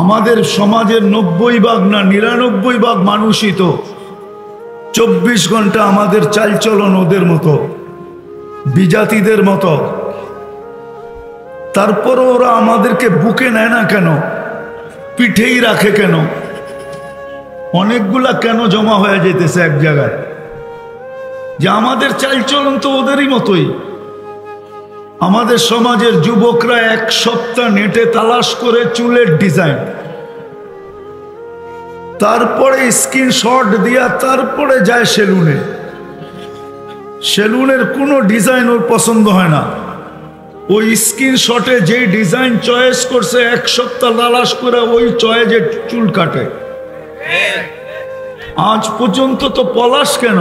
আমাদের সমাজের 90 ভাগ না 99 ভাগ মানুষই তো 24 ঘন্টা আমাদের চালচলন ওদের মতো, বিজাতিদের মতো। তারপর ওরা আমাদেরকে বুকে নেয় না কেন, পিঠেই রাখে কেন? অনেকগুলা কেন জমা হয়ে যেতেছে এক জায়গায়, যে আমাদের চালচলন তো ওদেরই মতোই। আমাদের সমাজের যুবকরা এক সপ্তাহ নেটে তালাশ করে চুলের ডিজাইন, তারপরে স্ক্রিনশট দিয়া তারপরে যায় সেলুনে। সেলুনের কোনো ডিজাইন ওর পছন্দ হয় না, ওই স্ক্রিনশটে যে ডিজাইন চয়েস করছে এক সপ্তাহ তালাশ করে ওই চয়েসে চুল কাটে। আজ পর্যন্ত তো পলাশ কেন,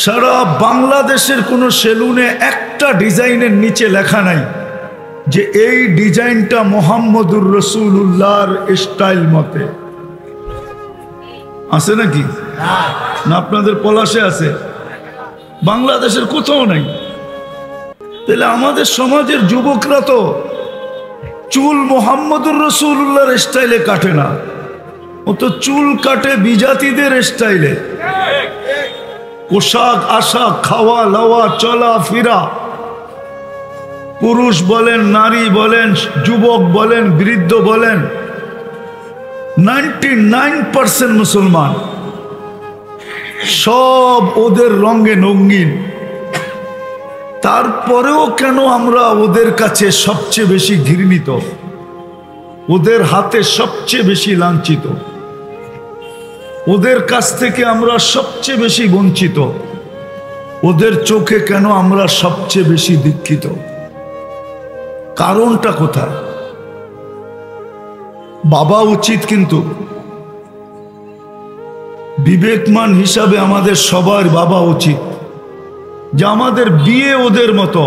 সারা বাংলাদেশের কোনো সেলুনে একটা ডিজাইনের নিচে লেখা নাই যে এই ডিজাইনটা মোহাম্মদুর রসুল্লাহর স্টাইল মতে। আছে নাকি? না আপনাদের পলাশে আছে? বাংলাদেশের কোথাও নাই। তাহলে আমাদের সমাজের যুবকরা তো চুল মোহাম্মদুর রসুল্লাহর স্টাইলে কাটে না, ও তো চুল কাটে বিজাতিদের স্টাইলে। পোশাক আশাক, খাওয়া লাওয়া, চলা ফিরা, পুরুষ বলেন, নারী বলেন, যুবক বলেন, বৃদ্ধ বলেন, 99% মুসলমান সব ওদের রঙে রঙিন। তারপরেও কেন আমরা ওদের কাছে সবচেয়ে বেশি ঘৃণিত, ওদের হাতে সবচেয়ে বেশি লাঞ্ছিত, ওদের কাছ থেকে আমরা সবচেয়ে বেশি বঞ্চিত, ওদের চোখে কেন আমরা সবচেয়ে বেশি দীক্ষিত? কারণটা কোথায়? বাবা উচিত, কিন্তু বিবেকমান হিসাবে আমাদের সবার বাবা উচিত যে আমাদের বিয়ে ওদের মতো,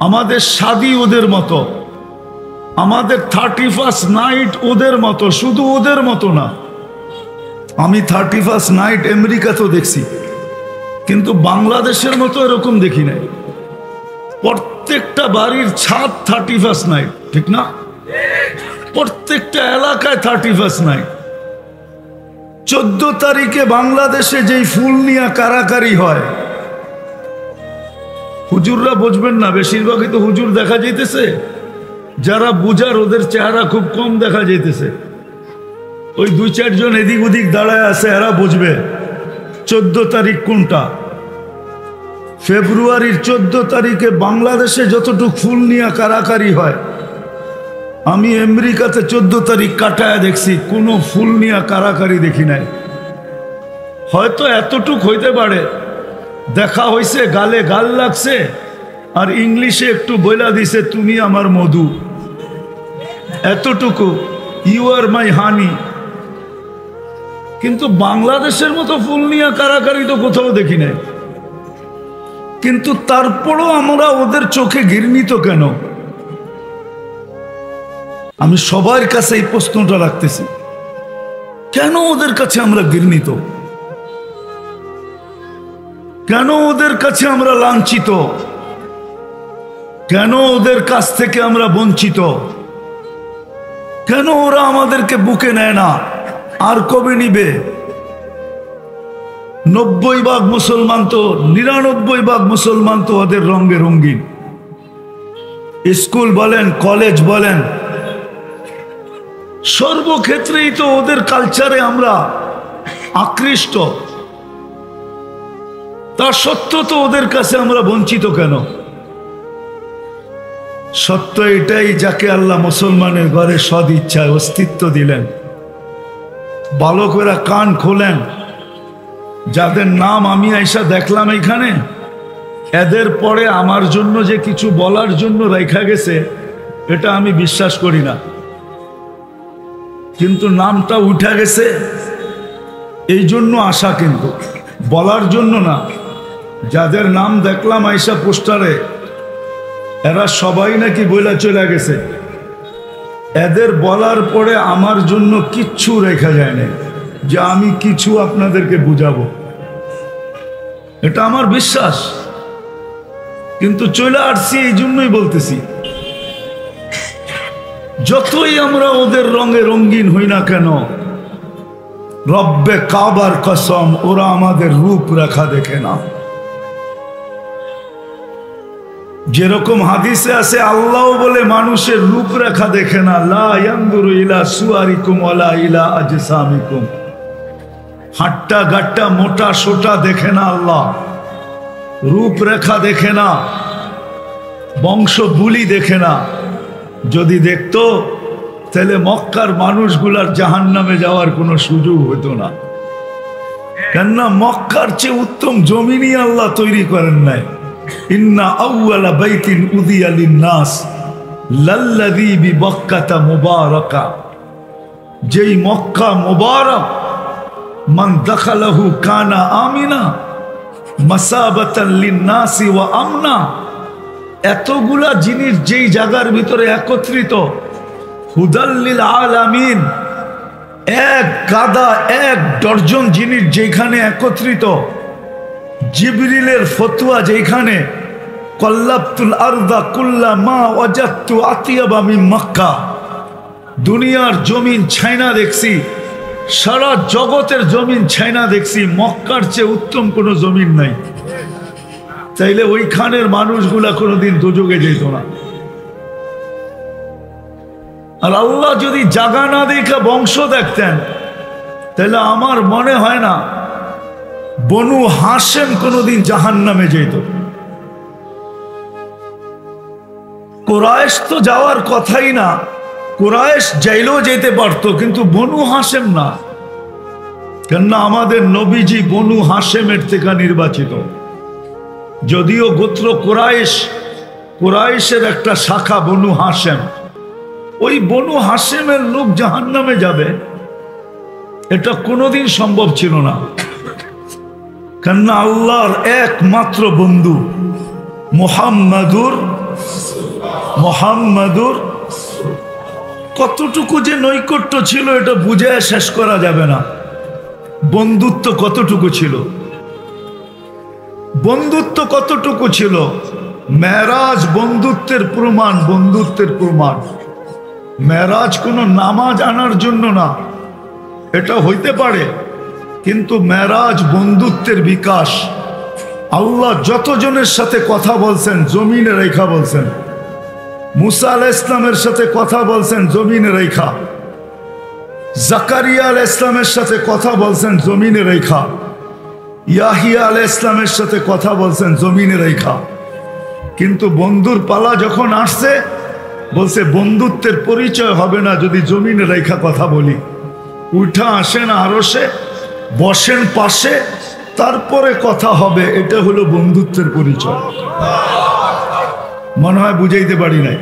আমাদের শাদী ওদের মতো, আমাদের 31st নাইট ওদের মতো। শুধু ওদের মতো না, আমি 31st নাইট আমেরিকাতেও দেখছি, কিন্তু বাংলাদেশের মতো এরকম দেখি নাই। প্রত্যেকটা বাড়ির ছাদ 31st নাইট, ঠিক না? প্রত্যেকটা এলাকায় 31st নাইট। 14 তারিখে বাংলাদেশে যেই ফুল নিয়ে কারাকারি হয়, হুজুররা বুঝবেন না, বেশিরভাগই তো হুজুর দেখা যাইতেছে, যারা বুঝার ওদের চেহারা খুব কম দেখা যাইতেছে। ওই 2-4 জন এদিক ওদিক দাঁড়ায় আছে, এরা বুঝবে 14 তারিখ কোনটা। ফেব্রুয়ারির 14 তারিখে বাংলাদেশে যতটুকু ফুল নিয়ে কারাকারি হয়, আমি আমেরিকাতে 14 তারিখ কাটায় দেখছি, কোনো ফুল নিয়ে কারাকারি দেখি নাই। হয়তো এতটুক হইতে পারে, দেখা হয়েছে, গালে গাল লাগছে, আর ইংলিশে একটু বইলা দিছে তুমি আমার মধু, এতটুকু, ইউ আর মাই হানি। কিন্তু বাংলাদেশের মতো ফুল নিয়ে কারাকারি তো কোথাও দেখি নাই। কিন্তু তারপরও আমরা ওদের চোখে ঘৃণিত কেন? আমি সবার কাছে এই প্রশ্নটা রাখতেছি, কেন ওদের কাছে আমরা ঘৃণিত? কেন ওদের কাছে আমরা লাঞ্ছিত? কেন ওদের কাছ থেকে আমরা বঞ্চিত? কেন ওরা আমাদেরকে বুকে নেয় না? আর কবে নিবে? 90 ভাগ মুসলমান তো, 99 ভাগ মুসলমান তো ওদের রঙে রঙিন। স্কুল বলেন, কলেজ বলেন, সর্বক্ষেত্রেই তো ওদের কালচারে আমরা আকৃষ্ট। তা সত্ত্বেও তো ওদের কাছে আমরা বঞ্চিত কেন? সত্য এটাই, যাকে আল্লাহ মুসলমানের ঘরে সদ ইচ্ছায় অস্তিত্ব দিলেন। ভালো করে কান খোলেন, যাদের নাম আমি আইসা দেখলাম এখানে, এদের পরে আমার জন্য যে কিছু বলার জন্য রাখা গেছে, এটা আমি বিশ্বাস করি না। কিন্তু নামটা উঠা গেছে এই জন্য আশা, কিন্তু বলার জন্য না। যাদের নাম দেখলাম আইসা পোস্টারে, এরা সবাই নাকি বইলা চলে গেছে। এদের বলার পরে আমার জন্য কিচ্ছু রেখা যায় না যে আমি কিছু আপনাদেরকে বুঝাবো, এটা আমার বিশ্বাস। কিন্তু চলে আসছি এই জন্যই বলতেছি যতই আমরা ওদের রঙে রঙিন হই না কেন, রব্বে কাবার কসম, ওরা আমাদের রূপরেখা দেখে না। যেরকম হাদিসে আছে, আল্লাহ বলে মানুষের রূপরেখা দেখে না, লা ইয়ানজুরু ইলা সুয়ারিকুম ওয়ালা ইলা আজসামিকুম। হাট্টা গাট্টা মোটা সোটা দেখে না আল্লাহ, রূপরেখা দেখে না, বংশ বুলি দেখে না। যদি দেখতো তাহলে মক্কার মানুষগুলার জাহান্নামে যাওয়ার কোনো সুযোগ হতো না। কেননা মক্কার চেয়ে উত্তম জমিনই আল্লাহ তৈরি করেন নাই। ইন্না আউয়ালা বাইতিন উযিয়া লিন-নাস লাল্লাযী বিবাক্কাতা মুবারাকা। যেই মক্কা মুবারক, মান দাখালাহু কানা আমিনা মাসাবাতান লিন-নাসি ওয়া আমনা। এতগুলা জিনিস যেই জায়গার ভিতরে একত্রিত, হুদাল্লিল আলামিন, এক গাদা এক ডর্জন জিনিস যেখানে একত্রিত, জিবরিলের ফতোয়া যেখানে, কল্লাবতুল আরদা কুল্লা মা ওয়াজাদতু আতিয়াবা মিন মক্কা। দুনিয়ার জমিন ছাইনা দেখছি, সারা জগতের জমিন ছাইনা দেখছি, মক্কার চেয়ে উত্তম কোনো জমিন নাই। চাইলে ওইখানের মানুষগুলা কোনোদিন দোজখে যেত না। আর আল্লাহ যদি জাগা না দেখা বংশ দেখতেন, তাহলে আমার মনে হয় না বনু হাশেম কোনোদিন জাহান্নামে যেত। কুরাইশ তো যাওয়ার কথাই না, কুরাইশ যাইলেও যেতে পারতো, কিন্তু বনু হাশেম না। কেননা আমাদের নবীজি বনু হাশেমের থেকে নির্বাচিত। যদিও গোত্র কুরাইশ, কুরাইশের একটা শাখা বনু হাশেম, ওই বনু হাশেমের লোক জাহান্নামে যাবে এটা কোনোদিন সম্ভব ছিল না। কেননা আল্লাহর একমাত্র বন্ধু মুহাম্মাদুর কতটুকু যে নৈকট্য ছিল এটা বুঝে শেষ করা যাবে না। বন্ধুত্ব কতটুকু ছিল, বন্ধুত্ব কতটুকু ছিল। মেরাজ বন্ধুত্বের প্রমাণ, বন্ধুত্বের প্রমাণ। মেরাজ কোনো নামাজ আনার জন্য না, এটা হইতে পারে, কিন্তু মেরাজ বন্ধুত্বের বিকাশ। আল্লাহ যতজনের সাথে কথা বলছেন জমিনে রেখা বলছেন। মুসা আলাইহিস ইসলামের সাথে কথা বলছেন জমিনে রেখা, জাকারিয়া আলাইহিস ইসলামের সাথে কথা বলছেন জমিনে রেখা, ইয়াহিয়া আলাইহিস ইসলামের সাথে কথা বলছেন জমিনে রেখা। কিন্তু বন্ধুর পালা যখন আসছে, বলছে বন্ধুত্বের পরিচয় হবে না যদি জমিনে রেখা কথা বলি। উঠা আসেন আরশে, বসেন পাশে, তারপরে কথা হবে। এটা হলো বন্ধুত্বের পরিচয়। মনে হয় বুঝাইতে পারি নাই।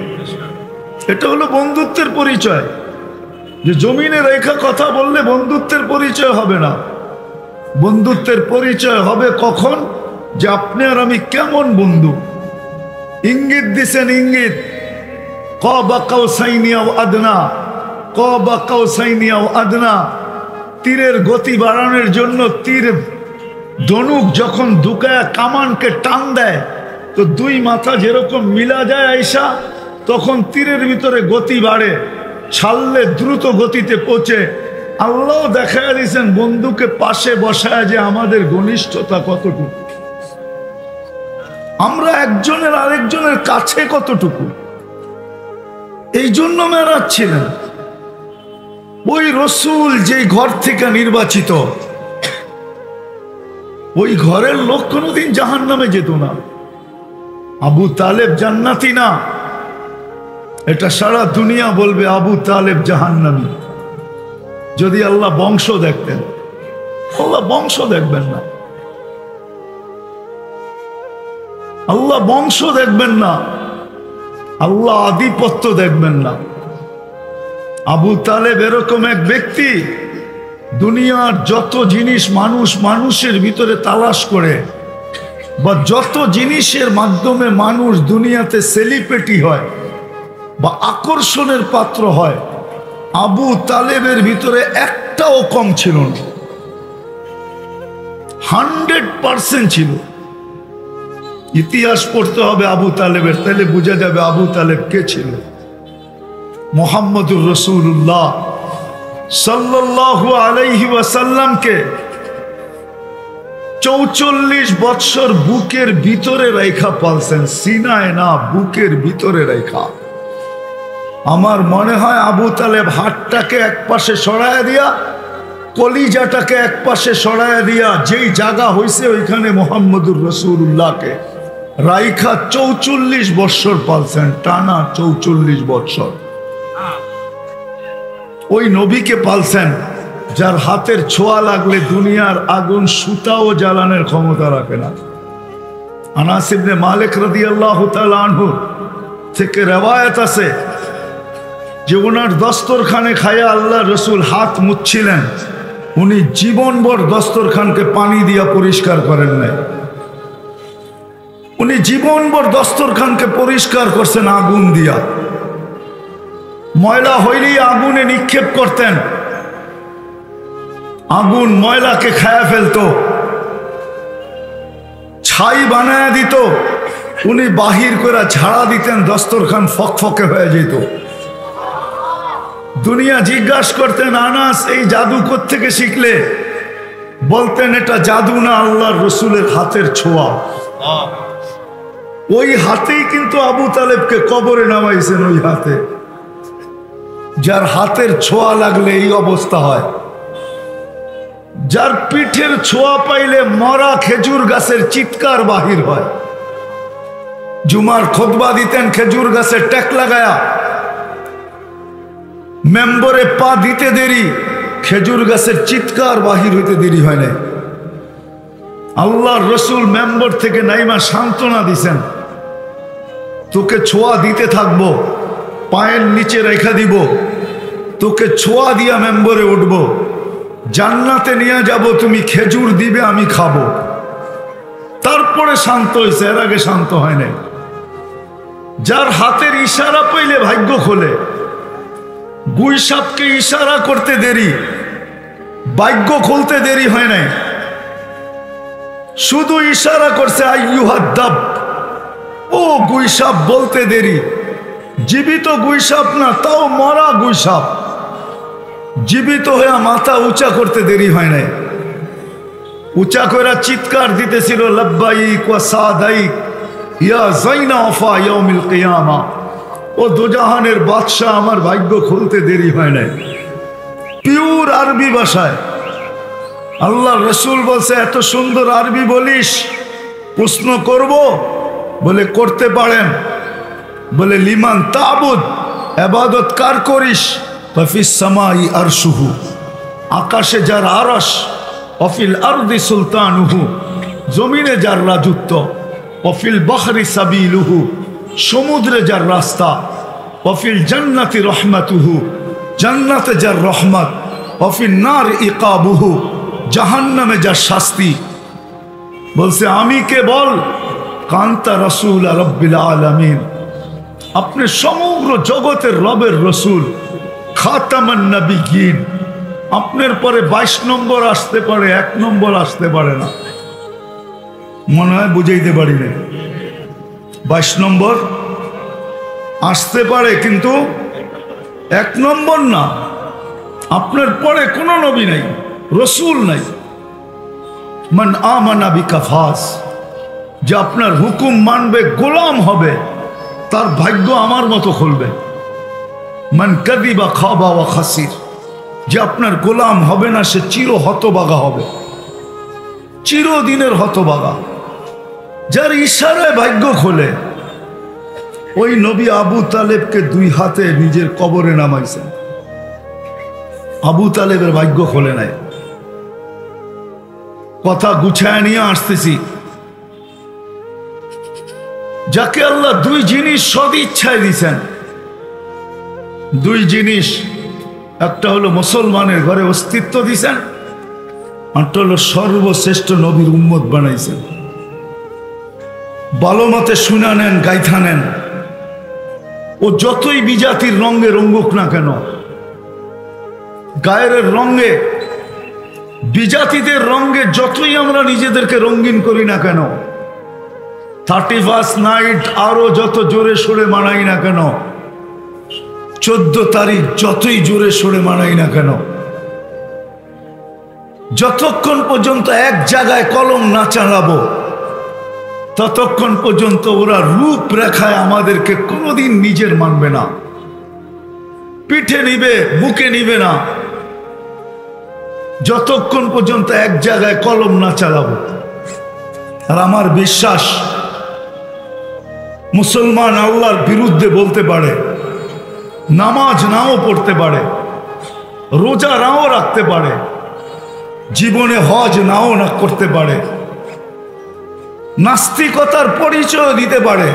এটা হলো বন্ধুত্বের পরিচয়। যে জমিনে রেখা কথা বললে বন্ধুত্বের পরিচয় হবে না। বন্ধুত্বের পরিচয় হবে কখন? যে আপনি আর আমি কেমন বন্ধু। ইঙ্গিত দিছেন, ইঙ্গিত কাবা কাউসাইনি আও আদনা, কাবা কাউসাইনি আও আদনা। তীরের গতি বাড়ানোর জন্য তীর ধনুক যখন দুকায়া কামানকে টান দেয়, তো দুই মাথা যেরকম মিলা যায় আইসা, তখন তীরের ভিতরে গতি বাড়ে, ছাড়লে দ্রুত গতিতে পৌঁছে। আল্লাহ দেখায় দিয়েছেন বন্ধুকে পাশে বসায় যে আমাদের ঘনিষ্ঠতা কতটুকু, আমরা একজনের আরেকজনের কাছে কতটুকু। এই জন্য মেরাজ ছিলেন। ওই রসুল যে ঘর থেকে নির্বাচিত, ওই ঘরের লোক কোনোদিন জাহান্নামে যেত না। আবু তালেব জান্নাতি না, এটা সারা দুনিয়া বলবে আবু তালেব জাহান্নামী। যদি আল্লাহ বংশ দেখতেন, আল্লাহ বংশ দেখবেন না, আল্লাহ বংশ দেখবেন না, আল্লাহ আধিপত্য দেখবেন না। আবু তালেব এরকম এক ব্যক্তি, দুনিয়ার যত জিনিস মানুষের ভিতরে তালাশ করে, বা যত জিনিসের মাধ্যমে মানুষ দুনিয়াতে সেলিব্রিটি হয় বা আকর্ষণের পাত্র হয়, আবু তালেবের ভিতরে একটাও কম ছিল না। 100% ছিল। ইতিহাস পড়তে হবে আবু তালেবের, তাহলে বোঝা যাবে আবু তালেব কে ছিল। মুহাম্মদুর রাসূলুল্লাহ সাল্লাল্লাহু আলাইহি ওয়াসাল্লামকে ৪৪ বৎসর বুকের ভিতরে রেখা পালছেন, সিনায় না, বুকের ভিতরে রেখা। আমার মনে হয় আবু তালেব হাতটাকে এক পাশে সরায়া দিয়া, কলিজাটাকে এক পাশে সরায়া দিয়া, যেই জায়গা হইছে ওইখানে মুহাম্মদুর রাসূলুল্লাহকে রাইখা ৪৪ বৎসর পালছেন, টানা ৪৪ বৎসর। ওই নবীকে পালছেন যার হাতের ছোঁয়া লাগলে দুনিয়ার আগুন সুতাও জ্বালানোর ক্ষমতা রাখে না। আনাস ইবনে মালিক রাদিয়াল্লাহু তাআলা আনহু থেকে রওয়ায়াত আছে যে ওনার দস্তরখানে খায়া আল্লাহ রসুল হাত মুছছিলেন, উনি জীবনভর দস্তরখানকে পানি দিয়া পরিষ্কার করেন নাই। উনি জীবনভর দস্তরখানকে পরিষ্কার করছেন আগুন দিয়া। ময়লা হইলেই আগুনে নিক্ষেপ করতেন, আগুন ময়লাকে খায়া ফেলতো, ছাই বানায়া দিত, উনি বাহির করে ঝাড়া দিতেন, দস্তরখান ফকফকে হয়ে যেত। দুনিয়া জিজ্ঞাসা করতেন, আনাস এই জাদু কোত্থেকে শিখলে? বলতেন এটা জাদু না, আল্লাহর রসুলের হাতের ছোঁয়া। ওই হাতেই কিন্তু আবু তালেবকে কবরে নামাইছেন, ওই হাতে। যার হাতের ছোঁয়া লাগলে এই অবস্থা হয়, যার পিঠের ছোঁয়া পাইলে মরা খেজুর গাছের চিৎকার বাহির হয়। জুমার খুতবা দিতেন খেজুর গাছের টেক লাগায়া, মেম্বরে পা দিতে দেরি, খেজুর গাছের চিৎকার বাহির হইতে দেরি হয় না। আল্লাহর রসুল মেম্বর থেকে নাইমা সান্ত্বনা দিছেন, তোকে ছোঁয়া দিতে থাকবো, পায়ের নিচে রেখা দিব, তোকে ছোঁয়া দিয়া মেম্বরে উঠব, জান্নাতে নিয়ে যাব, তুমি খেজুর দিবে, আমি খাবো। তারপরে শান্ত হয়েছে, এর আগে শান্ত হয় নাই। যার হাতের ইশারা পাইলে ভাগ্য খোলে, গুই সাপকে ইশারা করতে দেরি, ভাগ্য খুলতে দেরি হয় নাই। শুধু ইশারা করছে আইয়ুহাদ্দাব, ও গুই সাপ বলতে দেরি। জীবিত গুই সাপ না, তাও মরা গুই সাপ, জীবিত হয়ে মাথা উঁচা করতে দেরি হয় নাই। উঁচা করে চিৎকার দিতেছিল, লব্বাইক ওয়া সাদাইক ইয়া যাইনা ওয়াফা ইয়াউমিল কিয়ামা। ও দোজাহানের বাদশাহ, আমার ভাগ্য খুলতে দেরি হয় নাই। পিওর আরবি ভাষায় আল্লাহ রসুল বলছে, এত সুন্দর আরবি বলিস, প্রশ্ন করব? বলে করতে পারেন। বলে লিমান তাবুদ, ইবাদত কার করিস? ফিস সামাই আরশুহু, আকাশে যার আরশ, অফিল আরদি সুলতানুহু, জমিনে যার রাজত্ব, অফিল বাহরি সাবিলুহু, সমুদ্রে যার রাস্তা, অফিল জান্নাতি রহমাতুহু, জান্নাতে যার রহমত, অফিল নার ইকাবুহু, জাহান্নামে যার শাস্তি। বলছে আমি কে বল? কান্তা রাসূল রব্বিল আলামিন, আপনি সমগ্র জগতের রবের রসুল, খাতামান নবিয়্যিন। আপনার পরে 22 নম্বর আসতে পারে, 1 নম্বর আসতে পারে না। মনে হয় বুঝাইতে পারি না। 22 নম্বর আসতে পারে, কিন্তু 1 নম্বর না। আপনার পরে কোনো নবী নাই, রসুল নাই। মান আমানা বিকা ফাস, যে আপনার হুকুম মানবে, গোলাম হবে, তার ভাগ্য আমার মতো খুলবে। মান কাযিবা খাবা ওয়া খাসির, যে আপনার গোলাম হবে না, সে চির হতবাগা হবে, চিরদিনের হতবাগা। যার ইশারায় ভাগ্য খোলে, ওই নবী আবু তালেবকে 2 হাতে নিজের কবরে নামাইছেন। আবু তালেবের ভাগ্য খোলে নাই। কথা গুছায় নিয়ে আসতেছি। যাকে আল্লাহ 2 জিনিস সদ ইচ্ছায় দিছেন, 2 জিনিস, একটা হলো মুসলমানের ঘরে অস্তিত্ব দিছেন, আরটা হলো সর্বশ্রেষ্ঠ নবীর উম্মত বানাইছেন। ভালো মতে শুনা নেন, গাইথা নেন। ও যতই বিজাতির রঙে রঙ্গুক না কেন, গায়ের রঙে, বিজাতিদের রঙে যতই আমরা নিজেদেরকে রঙিন করি না কেন, 31st নাইট আরো যত জোরে সোরে মানাই না কেন, 14 তারিখ যতই জোরে সোরে মানাই না কেন, যতক্ষণ পর্যন্ত এক জায়গায় কলম না চালাবো ততক্ষণ পর্যন্ত ওরা রূপরেখায় আমাদেরকে কোনোদিন নিজের মানবে না, পিঠে নিবে, বুকে নিবে না, যতক্ষণ পর্যন্ত এক জায়গায় কলম না চালাবো। আর আমার বিশ্বাস মুসলমান আল্লাহর বিরুদ্ধে বলতে পারে, নামাজ নাও পড়তে পারে, রোজা নাও রাখতে পারে, জীবনে হজ নাও না করতে পারে, নাস্তিকতার পরিচয় দিতে পারে,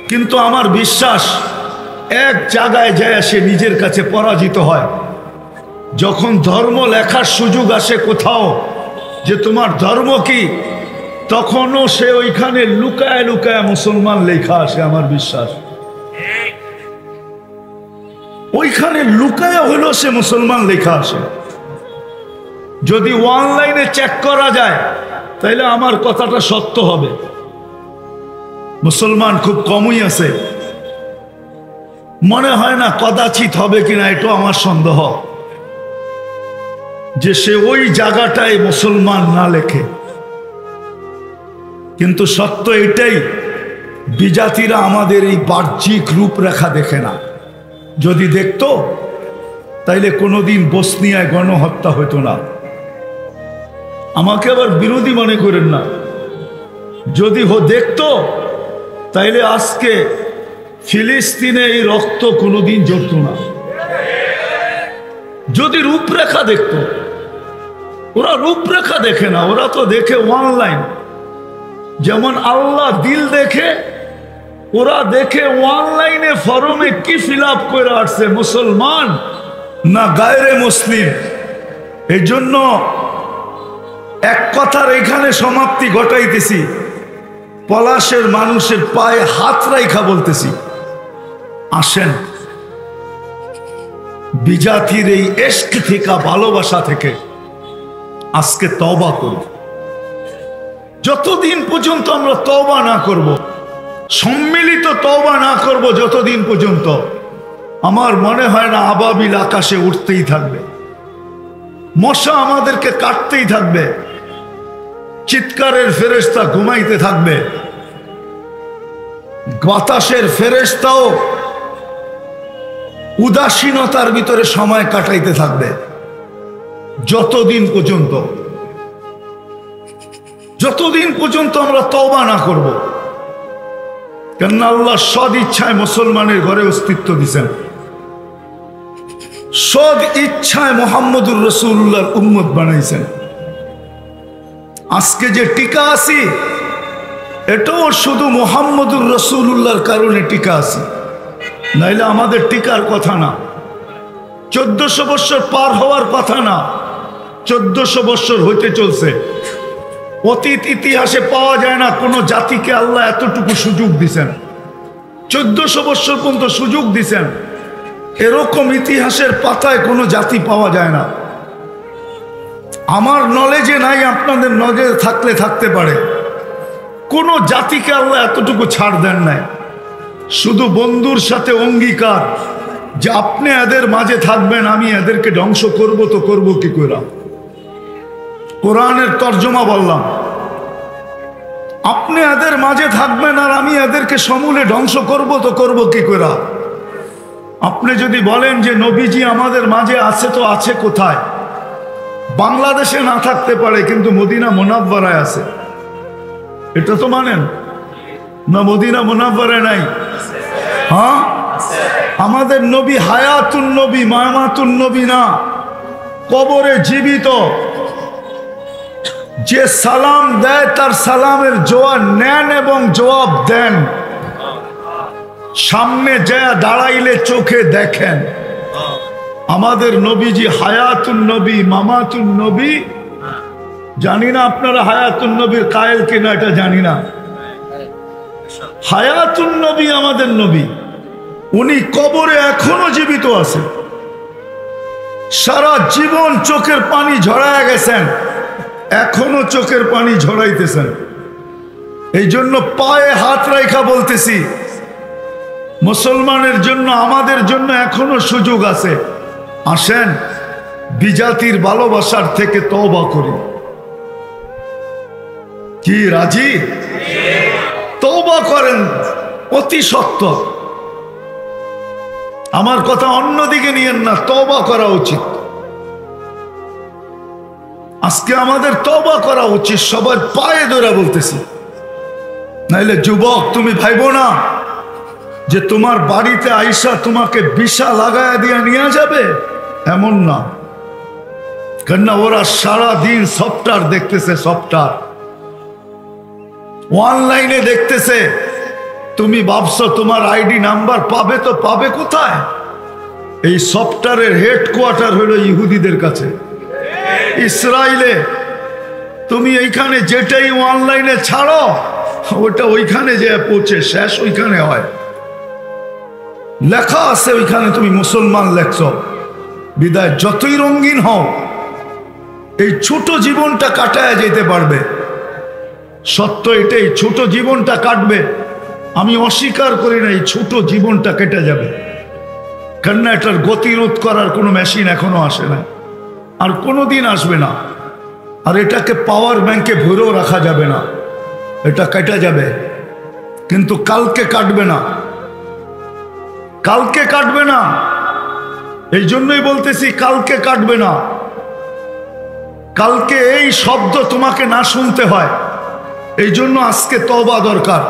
কিন্তু আমার বিশ্বাস এক জায়গায় যায় সে নিজের কাছে পরাজিত হয়। যখন ধর্ম লেখার সুযোগ আসে কোথাও যে তোমার ধর্ম কি, তখনও সে ওইখানে লুকায় লুকায় মুসলমান লেখা আসে। আমার বিশ্বাস ওইখানে লুকায় হলো সে মুসলমান লেখা আসে। যদি অনলাইনে চেক করা যায় তাহলে আমার কথাটা সত্য হবে। মুসলমান খুব কমই আছে, মনে হয় না কদাচিৎ হবে কিনা, এটাও আমার সন্দেহ যে সে ওই জায়গাটায় মুসলমান না লেখে। কিন্তু সত্য এটাই, বিজাতিরা আমাদের এই বাহ্যিক রূপরেখা দেখে না। যদি দেখতো তাইলে কোনোদিন বসনিয়ায় গণহত্যা হতো না। আমাকে আবার বিরোধী মনে করেন না, যদি দেখতো তাইলে আজকে ফিলিস্তিনে এই রক্ত কোনোদিন ঝরত না। যদি রূপরেখা দেখতো, ওরা রূপরেখা দেখে না, ওরা তো দেখে অনলাইন। যেমন আল্লাহ দিল দেখে, ওরা দেখে অনলাইনে ফরমে কি ফিল আপ করে আসছে, মুসলমান না গায়রে মুসলিম। এই জন্য এক কথার এখানে সমাপ্তি ঘটাইতেছি, পলাশের মানুষের পায়ে হাত রাইখা বলতেছি, আসেন বিজাতির এই ইশক থেকে, ভালোবাসা থেকে আজকে তওবা করব। যতদিন পর্যন্ত আমরা তওবা না করব, সম্মিলিত তওবা না করব, যতদিন পর্যন্ত আমার মনে হয় না আবাবিল আকাশে উঠতেই থাকবে, মশা আমাদেরকে কাটতেই থাকবে, চিৎকারের ফেরেশতা ঘুমাইতে থাকবে, বাতাসের ফেরেশতাও উদাসীনতার ভিতরে সময় কাটাইতে থাকবে, যতদিন পর্যন্ত আমরা তওবা না করব। কেননা আল্লাহ সদ ইচ্ছায় মুসলমানের ঘরে অস্তিত্ব দিয়েছেন, সদ ইচ্ছায় মুহাম্মদুর রাসূলুল্লাহর উম্মত বানাইছেন। আজকে যে টিকা আছি এটাও শুধু মুহাম্মদুর রাসূলুল্লাহর কারণে টিকা আছি, নাইলে আমাদের টিকার কথা না। 1400 বছর পার হওয়ার কথা না, 1400 বছর হইতে চলছে। অতীত ইতিহাসে পাওয়া যায় না কোনো জাতিকে আল্লাহ এতটুকু সুযোগ দিছেন, 1400 বছর পর্যন্ত সুযোগ দিছেন। এরকম ইতিহাসের পাতায় কোনো জাতি পাওয়া যায় না। আমার নলেজে নাই, আপনাদের নলেজে থাকলে থাকতে পারে। কোনো জাতিকে আল্লাহ এতটুকু ছাড় দেন নাই। শুধু বন্ধুর সাথে অঙ্গীকার যে আপনি এদের মাঝে থাকবেন, আমি এদেরকে ধ্বংস করব, তো করব কি করে? কোরআনের তর্জমা বললাম, আপনি এদের মাঝে থাকবেন আর আমি এদেরকে সমূলে ধ্বংস করব, তো করব কি করে? আপনি যদি বলেন যে নবীজি আমাদের মাঝে আছে, তো আছে কোথায়? বাংলাদেশে না থাকতে পারে, কিন্তু মদিনা মুনাওয়ারায় আছে, এটা তো মানেন না? মদিনা মুনাওয়ারায় নাই? হ্যাঁ, আমাদের নবী হায়াতুন নবী, মামাতুন নবী না, কবরে জীবিত। যে সালাম দেয় তার সালামের জবাব নেন এবং জবাব দেন, সামনে যা দাঁড়াইলে চোখে দেখেন। আমাদের নবীজি হায়াতুন নবী, মামাতুন নবী। জানি না আপনারা হায়াতুন নবীর কায়েল কিনা, এটা জানি না। হায়াতুন নবী আমাদের নবী, উনি কবরে এখনো জীবিত আছে, সারা জীবন চোখের পানি ঝরায় গেছেন, এখনো চোখের পানি ঝরাইতেছেন। এই জন্য পায়ে হাত রাখা বলতেছি, মুসলমানের জন্য, আমাদের জন্য এখনো সুযোগ আছে। আসেন বিজাতির ভালোবাসার থেকে তওবা করি। কি রাজি? তওবা করেন অতি সত্বর। আমার কথা অন্যদিকে নিয়েন না, তওবা করা উচিত। আজকে আমাদের তওবা করা উচিত, সবার পায়ে ধরে বলতেছি। নাইলে যুবক, তুমি ভাইবো না যে তোমার বাড়িতে আইসা তোমাকে বিষা লাগায়া দিয়ে নিয়ে যাবে, এমন না। কেননা ওরা সারাদিন সফটওয়্যার দেখতেছে, সফটওয়্যার অনলাইনে দেখতেছে। তুমি ভাবছো তোমার আইডি নাম্বার পাবে, তো পাবে কোথায়? এই সফটওয়্যারের হেডকোয়ার্টার হলো ইহুদিদের কাছে, ইসরায়েলে। তুমি এইখানে যেটাই অনলাইনে ছাড়ো, ওটা ওইখানে যে পৌঁছে শেষ ওইখানে হয়। লেখা আছে ওইখানে তুমি মুসলমান লেখছ। বিদায় যতই রঙিন হও, এই ছোট জীবনটা কাটায় যেতে পারবে। সত্য এটাই, ছোট জীবনটা কাটবে। আমি অস্বীকার করি না, এই ছোট জীবনটা কেটে যাবে। কেননা এটার গতিরোধ করার কোনো মেশিন এখনো আসে না, আর কোনোদিন আসবে না। আর এটাকে পাওয়ার ব্যাংকে ভরেও রাখা যাবে না, এটা কেটে যাবে। কিন্তু কালকে কাটবে না, কালকে কাটবে না। এই জন্যই বলতেছি কালকে কাটবে না। কালকে এই শব্দ তোমাকে না শুনতে হয়, এই জন্য আজকে তওবা দরকার।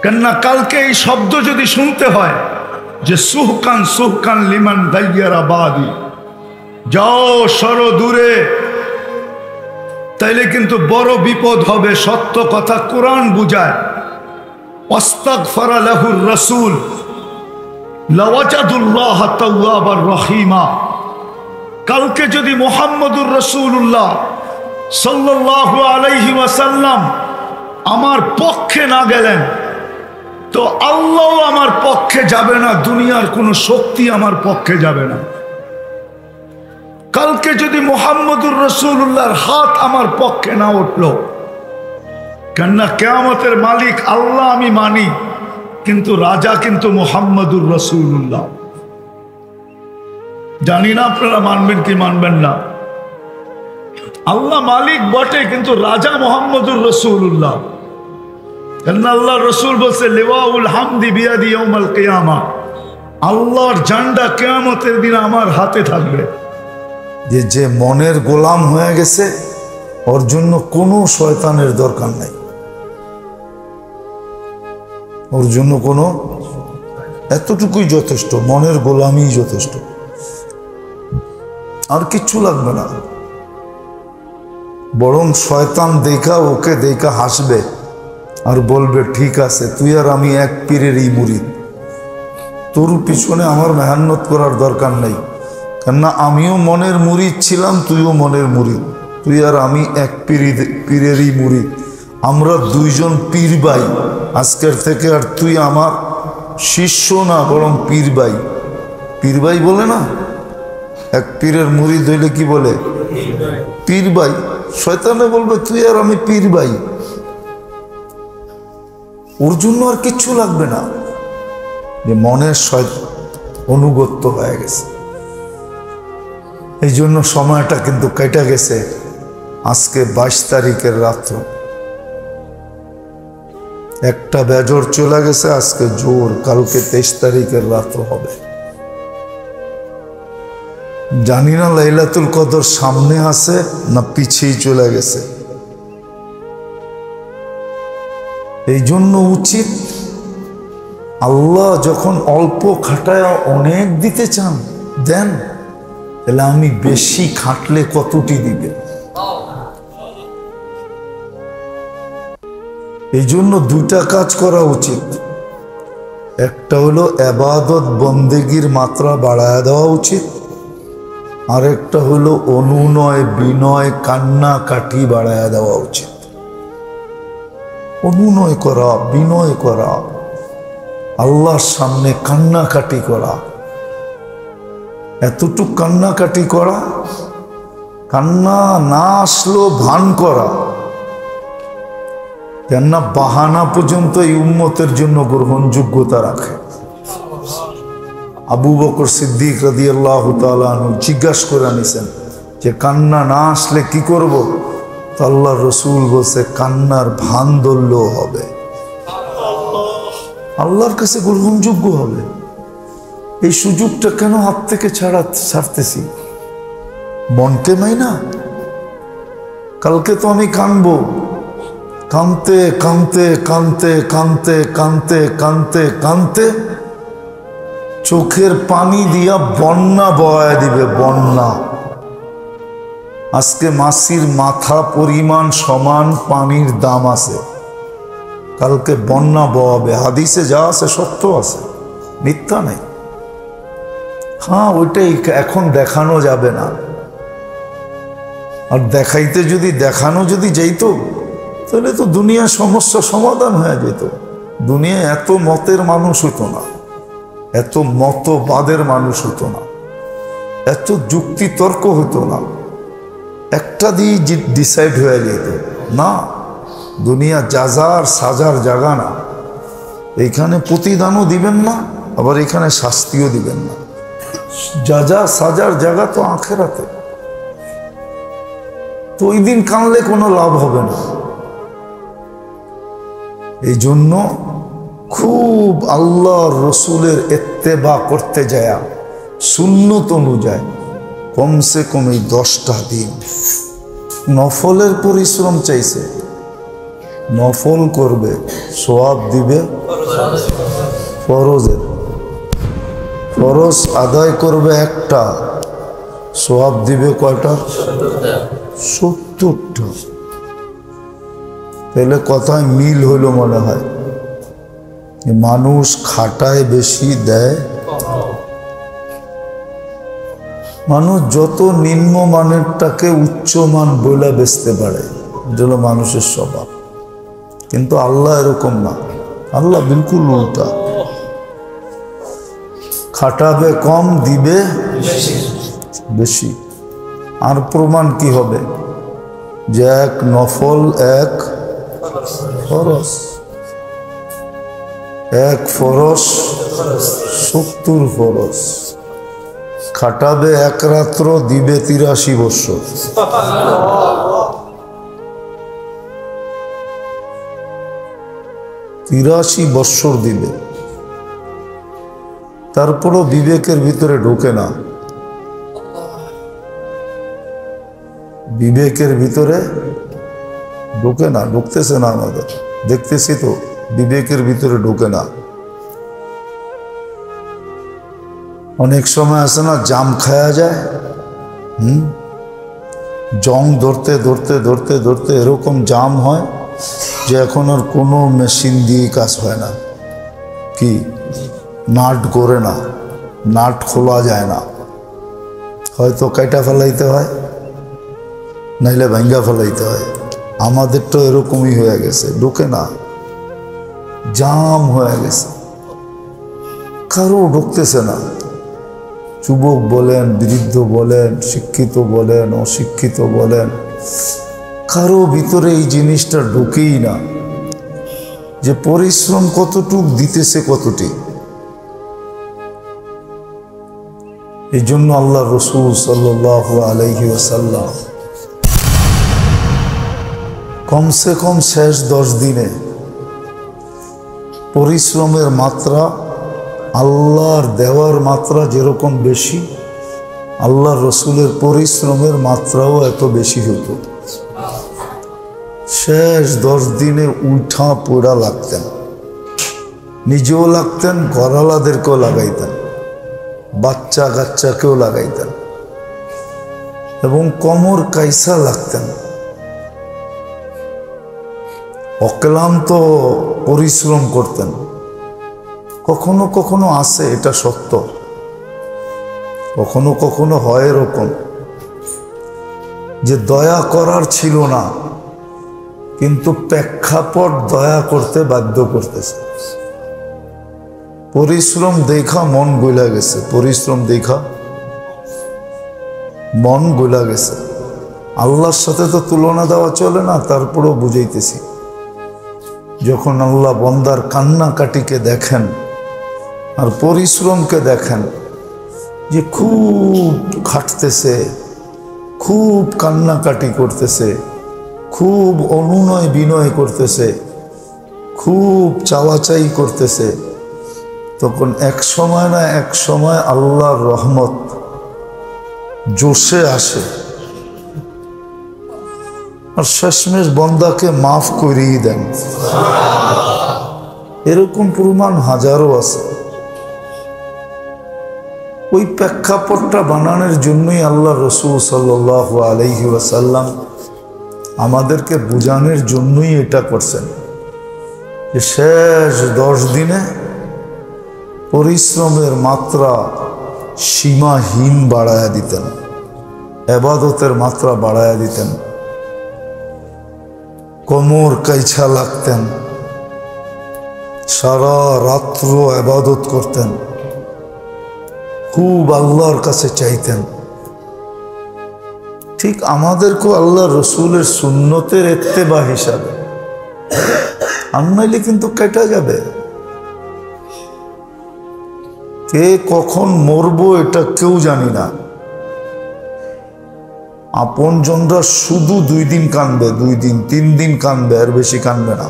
কেননা কালকে এই শব্দ যদি শুনতে হয় যে সুহকান সুহকান লিমান দাইয়ারা বাদি, যাও সরো দূরে, তাইলে কিন্তু বড় বিপদ হবে। সত্য কথা কোরআন বুঝায়, আস্তাগফারা লাহুর রাসূল লাওয়াজাদুল্লাহ তাওয়াবার রহিমা। কালকে যদি মুহাম্মদুর রাসূলুল্লাহ সাল্লাল্লাহু আলাইহি ওয়াসাল্লাম আমার পক্ষে না গেলেন, তো আল্লাহ আমার পক্ষে যাবে না, দুনিয়ার কোনো শক্তি আমার পক্ষে যাবে না। কালকে যদি মুহাম্মদুর রাসূলুল্লাহর হাত আমার পক্ষে না উঠলো, কেননা কিয়ামতের মালিক আল্লাহ আমি মানি, কিন্তু রাজা কিন্তু মুহাম্মদুর রাসূলুল্লাহ। জানি না আপনারা মানবেন কি মানবেন না। আল্লাহ মালিক বটে, কিন্তু রাজা মুহাম্মদুর রাসূলুল্লাহ। কেননা আল্লাহ রসুল বলছে লিওয়াউল হামদি বিয়াদি ইয়াউমাল কিয়ামা, আল্লাহর ঝান্ডা কিয়ামতের দিন আমার হাতে থাকবে। যে মনের গোলাম হয়ে গেছে, ওর জন্য কোনো শয়তানের দরকার নাই, ওর জন্য কোনো, এতটুকুই যথেষ্ট, মনের গোলামই যথেষ্ট, আর কিচ্ছু লাগবে না। বরং শয়তান দেখা ওকে দেখা হাসবে আর বলবে ঠিক আছে, তুই আর আমি এক পীরেরই মুরিদ, তোর পিছনে আমার মেহনত করার দরকার নেই। কেননা আমিও মনের মুরিদ ছিলাম, তুইও মনের মুরিদ, তুই আর আমি এক পীরেরই মুরিদ। আমরা দুইজন পীর ভাই আজকের থেকে। আর তুই আমার শিষ্য না, বরং পীর ভাই। পীর ভাই বলে না, এক পীরের মুরিদ হইলে কি বলে? পীর ভাই। শয়তানে বলবে তুই আর আমি পীর ভাই, ওর জন্য আর কিচ্ছু লাগবে না। যে মনের অনুগত্য হয়ে গেছে, এই জন্য সময়টা কিন্তু কেটে গেছে। আজকে 22 তারিখের রাত্র, একটা বেজর চলে গেছে, আজকে জোর, কালকে 23 তারিখের রাত্র হবে। জানি না লাইলাতুল কদর সামনে আছে না পিছিয়ে চলে গেছে। এই জন্য উচিত, আল্লাহ যখন অল্প খাটায় অনেক দিতে চান দেন, তাহলে আমি বেশি খাটলে কতটি দিবে। এই জন্য দুইটা কাজ করা উচিত। একটা হলো ইবাদত বন্দেগীর মাত্রা বাড়ায় দেওয়া উচিত, আর একটা হলো অনুনয় বিনয় কান্নাকাটি বাড়ায় দেওয়া উচিত। অনুনয় করা, বিনয় করা, আল্লাহর সামনে কান্নাকাটি করা, এতটুক কান্নাকাটি করা, কান্না না আসলো ভান করা, কেননা বাহানা পর্যন্ত এই উম্মতের জন্য গ্রহণযোগ্যতা রাখে। আবু বকর সিদ্দিক রাদিয়াল্লাহু তাআলা আনহু জিজ্ঞাসা করে আনিছেন যে কান্না না আসলে কি করব? তো আল্লাহর রাসূল বলছে কান্নার ভান ধরলেও হবে, আল্লাহর কাছে গ্রহণযোগ্য হবে। এই সুযোগটা কেন হাত থেকে ছাড়তেছি? মনকে মাইনা কালকে তো আমি কানবো, কানতে কানতে কানতে কানতে কানতে কানতে কানতে চোখের পানি দিয়া বন্যা বয়া দিবে, বন্যা। আজকে মাসির মাথা পরিমাণ সমান পানির দাম আছে, কালকে বন্যা বয়াবে। হাদিসে যা আছে সত্য আছে, মিথ্যা নেই। হ্যাঁ, ওইটাই এখন দেখানো যাবে না। আর দেখানো যদি যাইতো তাহলে তো দুনিয়ার সমস্যা সমাধান হয়ে যেত। দুনিয়ায় এত মতের মানুষ হতো না, এত মতবাদের মানুষ হতো না, এত যুক্তি তর্ক হতো না, একটা দিয়ে ডিসাইড হয়ে যেত না। দুনিয়া যাজার সাজার জায়গা না। এইখানে প্রতিদানও দিবেন না, আবার এখানে শাস্তিও দিবেন না। যাজা সাজার জায়গা তো আখেরাতে। তো ওই দিন কানলে কোনো লাভ হবে না। এই জন্য খুব আল্লাহর রসুলের ইত্তেবা করতে যায়, সুন্নত অনুযায়ী কমসে কম এই 10টা দিন নফলের পরিশ্রম চাইছে। নফল করবে, সওয়াব দিবে ফরজের। ফরজ আদায় করবে একটা, সওয়াব দিবে কয়টা? 70টা। তাহলে কথায় মিল হইল মনে হয়। মানুষ খাটায় বেশি, দেয়। মানুষ যত নিম্নমানেরটাকে উচ্চমান বলে বেচতে পারে, যেটা মানুষের স্বভাব। কিন্তু আল্লাহ এরকম না, আল্লাহ বিলকুল উল্টা। খাটাবে কম, দিবে বেশি। আর প্রমাণ কি হবে? যে এক নফল, এক ফরজ। এক ফরজ 70 ফরজ। খাটাবে এক রাত্র, দিবে 83 বছর। বছর দিবে। তারপরও বিবেকের ভিতরে ঢোকে না। বিবেকের ভিতরে ঢোকে না, ঢুকতেছে না। আমাদের দেখতেছি তো, বিবেকের ভিতরে ঢোকে না। অনেক সময় আছে না, জাম খায়া যায়। জং ধরতে ধরতে ধরতে ধরতে এরকম জাম হয় যে এখন আর কোনো মেশিন দিয়ে কাজ হয় না। কি নাট করে না, নাট খোলা যায় না, হয়তো কাইটা ফেলাইতে হয়, নাইলে ভাঙ্গা ফেলাইতে হয়। আমাদের তো এরকমই হয়ে গেছে, ঢুকে না, জাম হয়ে গেছে, কারো ঢুকতেছে না। যুবক বলেন, বৃদ্ধ বলেন, শিক্ষিত বলেন, অশিক্ষিত বলেন, কারো ভিতরে এই জিনিসটা ঢুকেই না যে পরিশ্রম কতটুক দিতেছে, কতটি। এই জন্য আল্লাহ রসুল সাল্লাল্লাহু আলাইহি ওয়াসাল্লাম কমসে কম শেষ 10 দিনে পরিশ্রমের মাত্রা, আল্লাহর দেওয়ার মাত্রা যেরকম বেশি, আল্লাহর রসুলের পরিশ্রমের মাত্রাও এত বেশি হতো। শেষ 10 দিনে উঠা পোড়া লাগতেন, নিজেও লাগতেন, ঘরালাদেরকেও লাগাইতেন, বাচ্চা কাচ্চাকেও লাগাইতেন, এবং কোমর কাইসা লাগতেন। অক্লান্ত পরিশ্রম করতেন। কখনো কখনো আসে, এটা সত্য, কখনো কখনো হয় এরকম যে দয়া করার ছিল না, কিন্তু প্রেক্ষাপট দয়া করতে বাধ্য করতেছে। পরিশ্রম দেখা মন গলা গেছে, পরিশ্রম দেখা মন গলা গেছে। আল্লাহর সাথে তো তুলনা দেওয়া চলে না, তারপরেও বুঝাইতেছি। যখন আল্লাহ বন্দার কান্নাকাটিকে দেখেন আর পরিশ্রমকে দেখেন, যে খুব খাটতেছে, খুব কান্নাকাটি করতেছে, খুব অনুনয় বিনয় করতেছে, খুব চাওয়াচাই করতেছে, তখন এক সময় না এক সময় আল্লাহর রহমত জোশে আসে আর শেষমেশ বন্দাকে মাফ করিয়ে দেন। এরকম প্রমাণ হাজারো আছে। ওই প্রেক্ষাপটটা বানানোর জন্যই আল্লাহ রসূল সাল্লাল্লাহু আলাইহি ওয়াসাল্লাম আমাদেরকে বোঝানোর জন্যই এটা করছেন যে শেষ 10 দিনে পরিশ্রমের মাত্রা সীমাহীন বাড়ায়া দিতেন, ইবাদতের মাত্রা বাড়ায়া দিতেন, কোমর কাইছা লাগতেন, সারা রাত্র ইবাদত করতেন, খুব আল্লাহর কাছে চাইতেন। ঠিক আমাদেরকেও আল্লাহ রসুলের সুন্নতের ইত্তেবা হিসাবে, আর নাইলে কিন্তু কেটে যাবে। কে কখন মরবো এটা কেউ জানি না। আপনজনরা শুধু 2 দিন কাঁদবে, 2 দিন 3 দিন কাঁদবে, আর বেশি কাঁদবে না।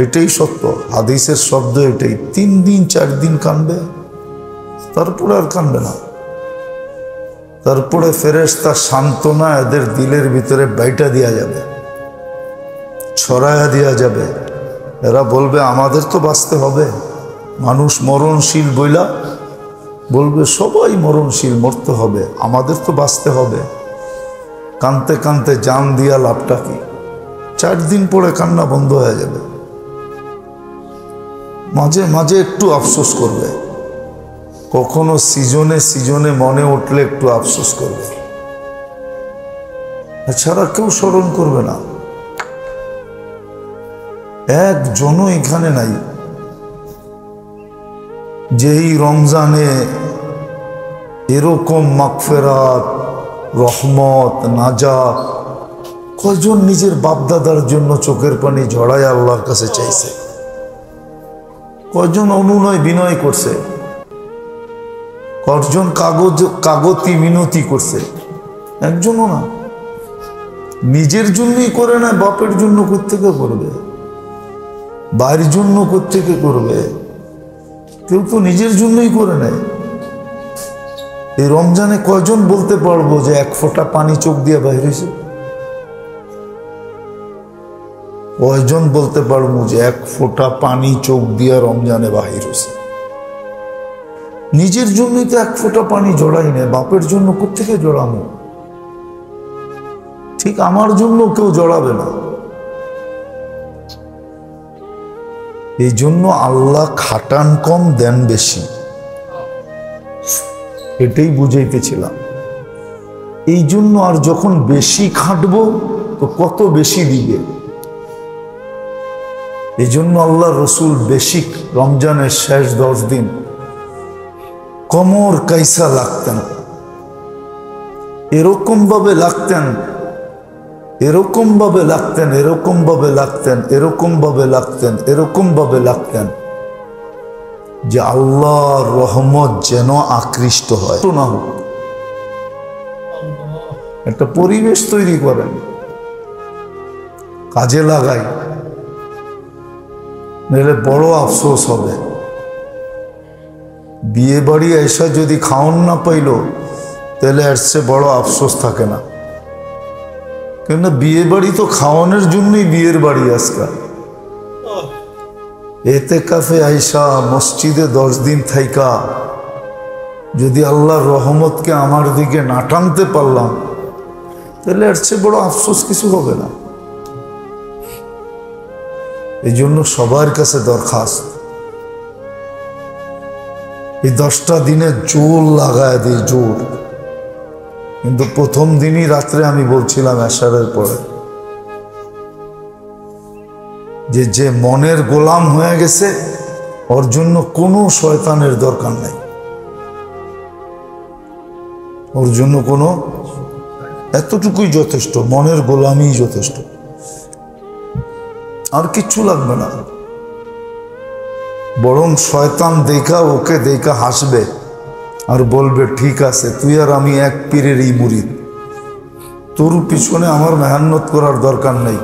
এটাই সত্য, হাদিসের শব্দ এটাই। 3 দিন 4 দিন কাঁদবে, তারপরে আর কাঁদবে না। তারপরে ফেরেশতা সান্ত্বনা এদের দিলের ভিতরে বাইটা দেওয়া যাবে, ছড়ায়া দেওয়া যাবে। এরা বলবে আমাদের তো বাঁচতে হবে, মানুষ মরণশীল বইলা বলবে সবাই মরণশীল, মরতে হবে, আমাদের তো বাঁচতে হবে। কানতে কানতে জান দিয়া লাভটা কি? 4 দিন পরে কান্না বন্ধ হয়ে যাবে। মাঝে মাঝে একটু আফসোস করবে, কখনো সিজনে সিজনে মনে উঠলে একটু আফসোস করবে, এছাড়া কেউ স্মরণ করবে না। একজনও এখানে নাই যেই রমজানে এরকম মাগফিরাত, রহমত, নাজাত, কয়জন নিজের বাপদাদার জন্য চোখের পানি ঝরায় আল্লাহর কাছে চাইছে? কয়জন অনুনয় বিনয় করছে? কয়জন কাগতি মিনতি করছে? একজনও না। নিজের জন্যই করে না, বাপের জন্য কোত্থেকে করবে, ভাইয়ের জন্য কোত্থেকে করবে? কেউ তো নিজের জন্যই করে নেয়। এই রমজানে কয়জন বলতে পারবো যে 1 ফোঁটা পানি চোখ দিয়ে বাইর হয়েছে? কয়জন বলতে পারবো যে 1 ফোঁটা পানি চোখ দিয়ে রমজানে বাহির হয়েছে? নিজের জন্যই তো 1 ফোঁটা পানি জড়াই নেই, বাপের জন্য কোত্থেকে জড়াবো? ঠিক আমার জন্য কেউ জড়াবে না। এই জন্য আল্লাহ খাটান কম, দেন বেশি, এটাই বুঝাইতেছিলাম। এই জন্য আর যখন বেশি খাটবো তো কত বেশি দিবে। এই জন্য আল্লাহ রসুল বেশি রমজানের শেষ 10 দিন কোমর কাইসা লাগতেন, এরকম ভাবে লাগতেন, এরকম ভাবে লাগতেন, এরকম ভাবে লাগতেন, এরকম ভাবে লাগতেন, এরকম ভাবে লাগতেন যে আল্লাহর রহমত যেন আকৃষ্ট হয় না হোক। একটা পরিবেশ তৈরি করেন, কাজে লাগাই, নাহলে বড় আফসোস হবে। বিয়ে বাড়ি এসে যদি খাওন না পাইল তাহলে এর চেয়ে বড় আফসোস থাকে না। কেন বিয়ে বাড়ি তো খাওয়ানোর জন্যই বিয়ের বাড়ি। আজকাল এতেকাফে আইসা মসজিদে 10 দিন থাইকা যদি আল্লাহর রহমতকে আমার দিকে না টানতে পারলাম তাহলে এর চেয়ে বড় আফসোস কিছু হবে না। এই জন্য সবার কাছে দরখাস্ত, এই 10টা দিনে জোর লাগায় দিই, জোর। কিন্তু প্রথম দিনই রাত্রে আমি বলছিলাম এশারের পরে যে মনের গোলাম হয়ে গেছে ওর জন্য কোনো শয়তানের দরকার নাই, ওর জন্য কোনো, এতটুকুই যথেষ্ট, মনের গোলামই যথেষ্ট। আর কিচ্ছু লাগবে না। বরং শয়তান ওকে দেখা হাসবে আর বলবে, ঠিক আছে, তুই আর আমি এক পীরেরই মুরিদ, তোর পিছনে আমার মেহনত করার দরকার নেই,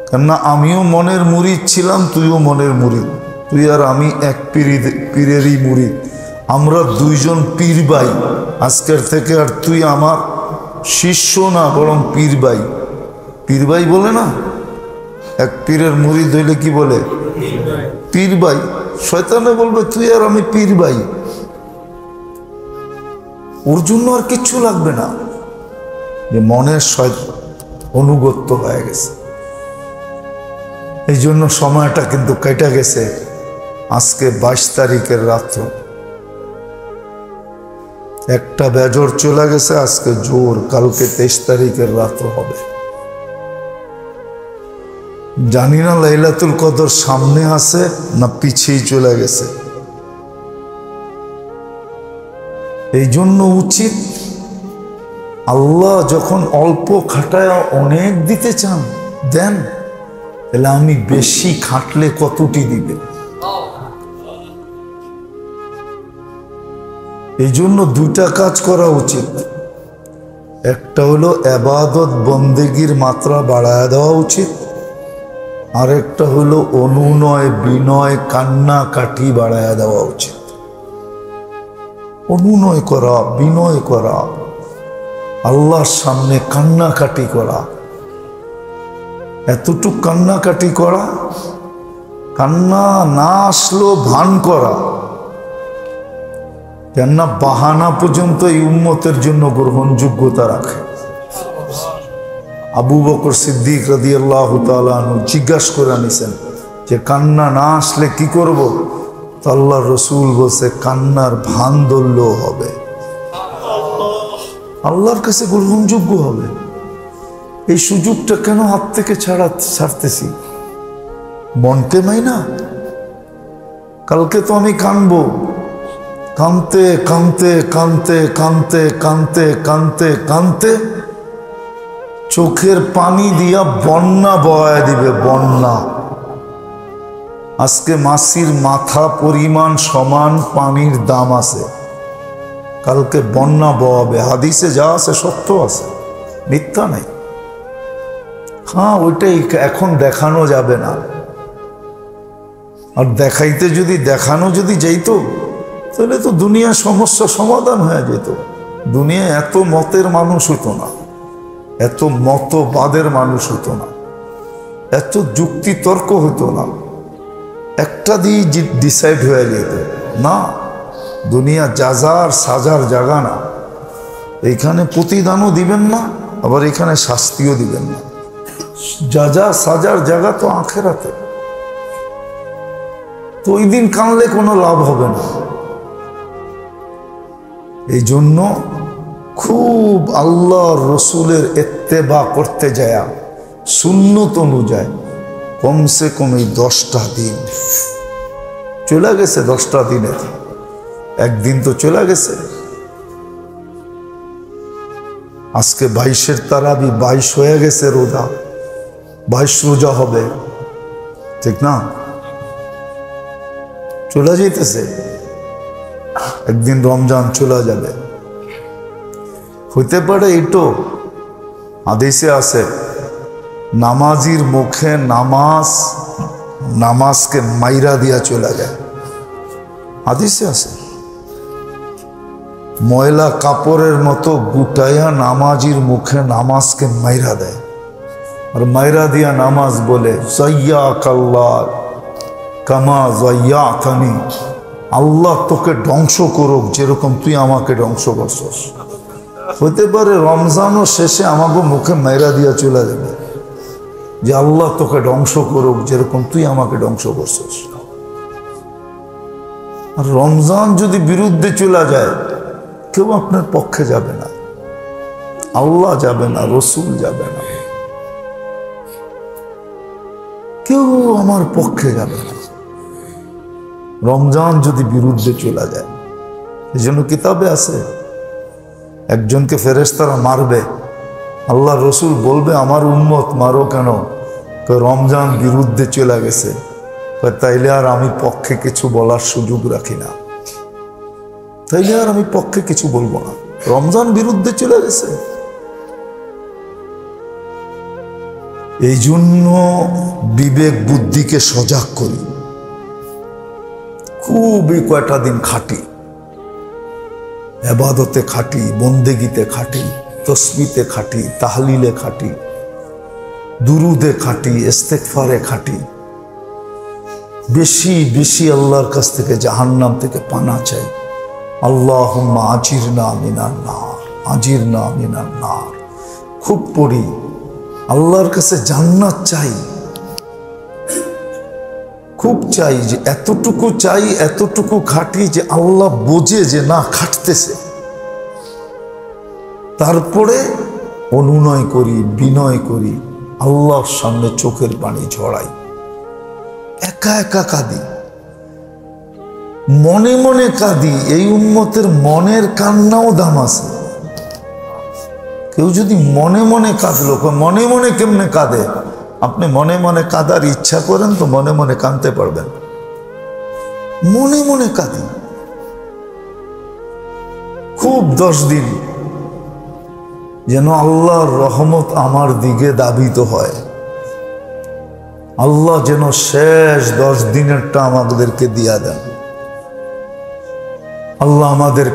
কেননা আমিও মনের মুরিদ ছিলাম, তুইও মনের মুরিদ, তুই আর আমি এক পীরেরই মুরিদ, আমরা দুইজন পীর ভাই। আজকের থেকে আর তুই আমার শিষ্য না, বরং পীর ভাই। পীর ভাই বলে না, এক পীরের মুরিদ হইলে কি বলে? পীর ভাই। শয়তানে বলবে, তুই আর আমি পীর ভাই, ওর জন্য আর কিচ্ছু লাগবে না, যে মনের অনুগত্য হয়ে গেছে। এই জন্য সময়টা কিন্তু কেটে গেছে। আজকে 22 তারিখের রাত্র, একটা বেজর চলে গেছে, আজকে জোর, কালকে 23 তারিখের রাত্র হবে। জানি না লাইলাতুল কদর সামনে আছে না পিছিয়ে চলে গেছে। এই জন্য উচিত, আল্লাহ যখন অল্প খাটায় অনেক দিতে চান, দেন, তাহলে আমি বেশি খাটলে কতটি দিবে। এই জন্য দুইটা কাজ করা উচিত। একটা হলো ইবাদত বন্দেগীর মাত্রা বাড়ায় দেওয়া উচিত, আর একটা হলো অনুনয় বিনয় কান্নাকাটি বাড়ায় দেওয়া উচিত। অনুনয় করা, বিনয় করা, আল্লাহর সামনে কান্নাকাটি করা, এতটুক কান্নাকাটি করা, কান্না না আসলো ভান করা, কেননা বাহানা পর্যন্ত এই উম্মতের জন্য গ্রহণযোগ্যতা রাখে। আবু বকর সিদ্দিক রাদিয়াল্লাহু তাআলা আনহু জিজ্ঞাসা করে আনিছেন যে কান্না না আসলে কি করব? তো আল্লাহর রাসূল বলছে, কান্নার ভান ধরলেও হবে, আল্লাহর কাছে গ্রহণযোগ্য হবে। এই সুযোগটা কেন হাত থেকে ছাড়তেছি? মনকে মাই না, কালকে তো আমি কানবো, কানতে কানতে কানতে কানতে কানতে কানতে কানতে চোখের পানি দিয়া বন্যা বয়া দিবে, বন্যা। আজকে মাসির মাথা পরিমাণ সমান পানির দাম আছে, কালকে বন্যা বয়াবে। হাদিসে যা আছে সত্য আছে, মিথ্যা নেই। হ্যাঁ, ওইটাই এখন দেখানো যাবে না। আর দেখানো যদি যাইতো, তাহলে তো দুনিয়ার সমস্যা সমাধান হয়ে যেত। দুনিয়া এত মতের মানুষ হতো না, এত মতবাদের মানুষ হতো না, এত যুক্তি তর্ক হতো না, একটা দিয়ে ডিসাইড হয়ে যেত না। দুনিয়া যাজার সাজার জায়গা না। এইখানে প্রতিদানও দিবেন না, আবার এখানে শাস্তিও দিবেন না। যাজা সাজার জায়গা তো আখেরাতে। তো ওই দিন কানলে কোনো লাভ হবে না। এই জন্য খুব আল্লাহর রসুলের ইত্তেবা করতে যায়, সুন্নত অনুযায়ী কমসে কম এই 10টা দিন চলে গেছে। 10টা দিনের একদিন তো চলে গেছে। আজকে 22-এর তারাবি, 22 হয়ে গেছে রোজা, 22 রোজা হবে, ঠিক না? চলে যেতেছে, একদিন রমজান চলে যাবে। হইতে পারে এটো হাদিসে আছে, নামাজির মুখে নামাজকে মাইরা দিয়া চলে যায়। হাদিসে আছে, ময়লা কাপড়ের মতো গুটাইয়া নামাজির মুখে নামাজকে মাইরা দেয়, আর মাইরা দিয়া নামাজ বলে, যাইয়াকাল্লাহ কামা যাইয়াতানি, আল্লাহ তোকে ধ্বংস করুক যেরকম তুই আমাকে ধ্বংস করছস। হতে পারে রমজানও শেষে আমাকে মুখে মাইরা দিয়া চলে যাবে যে আল্লাহ তোকে ধ্বংস করুক যেরকম তুই আমাকে ধ্বংস করছস। আর রমজান যদি বিরুদ্ধে চলে যায়, কেউ আপনার পক্ষে যাবে না, আল্লাহ যাবে না, রসুল যাবে না, কেউ আমার পক্ষে যাবে না। রমজান যদি বিরুদ্ধে চলে যায়, এই জন্য কিতাবে আছে, একজনকে ফেরেশতারা মারবে, আল্লাহ রসুল বলবে আমার উম্মত মারো কেন? তো রমজান বিরুদ্ধে চলে গেছে, তাইলে আর আমি পক্ষে কিছু বলার সুযোগ রাখি না, তাইলে আর আমি পক্ষে কিছু বলবো না, রমজান বিরুদ্ধে চলে গেছে। এই জন্য বিবেক বুদ্ধিকে সজাগ করি, খুবই কয়টা দিন খাটি, ইবাদতে খাটি, বন্দেগিতে খাটি, তসবিতে খাটি, তাহলিলে খাটি, দুরুদে খাটি, ইস্তেগফারে খাটি, বেশি বেশি আল্লাহর কাছ থেকে জাহান্নাম থেকে পানা চাই। আল্লাহুম্মা আজিরনা মিনান নার, আজিরনা মিনান নার খুব পড়ি, আল্লাহর কাছে জান্নাত চাই, খুব চাই, যে এতটুকু চাই, এতটুকু খাটি যে আল্লাহ বোঝে যে না খাটতেছে, তারপরে অনুনয় করি, বিনয় করি, আল্লাহর সামনে চোখের পানি ঝরাই, একা একা কাঁদি, মনে মনে কাঁদি। এই উম্মতের মনের কান্নাও দাম আছে। কেউ যদি মনে মনে কাঁদলো, মনে মনে কেমনে কাঁদে? আপনি মনে মনে কাঁদার ইচ্ছা করেন তো মনে মনে কাঁদতে পারবেন। মনে মনে কাঁদি খুব 10 দিন, যেন আল্লাহর রহমত আমার দিকে দাবিত হয়। আল্লাহ যেন শেষ 10 দিনেরটা আমাদেরকে দিয়া দেন। আল্লাহ আমাদের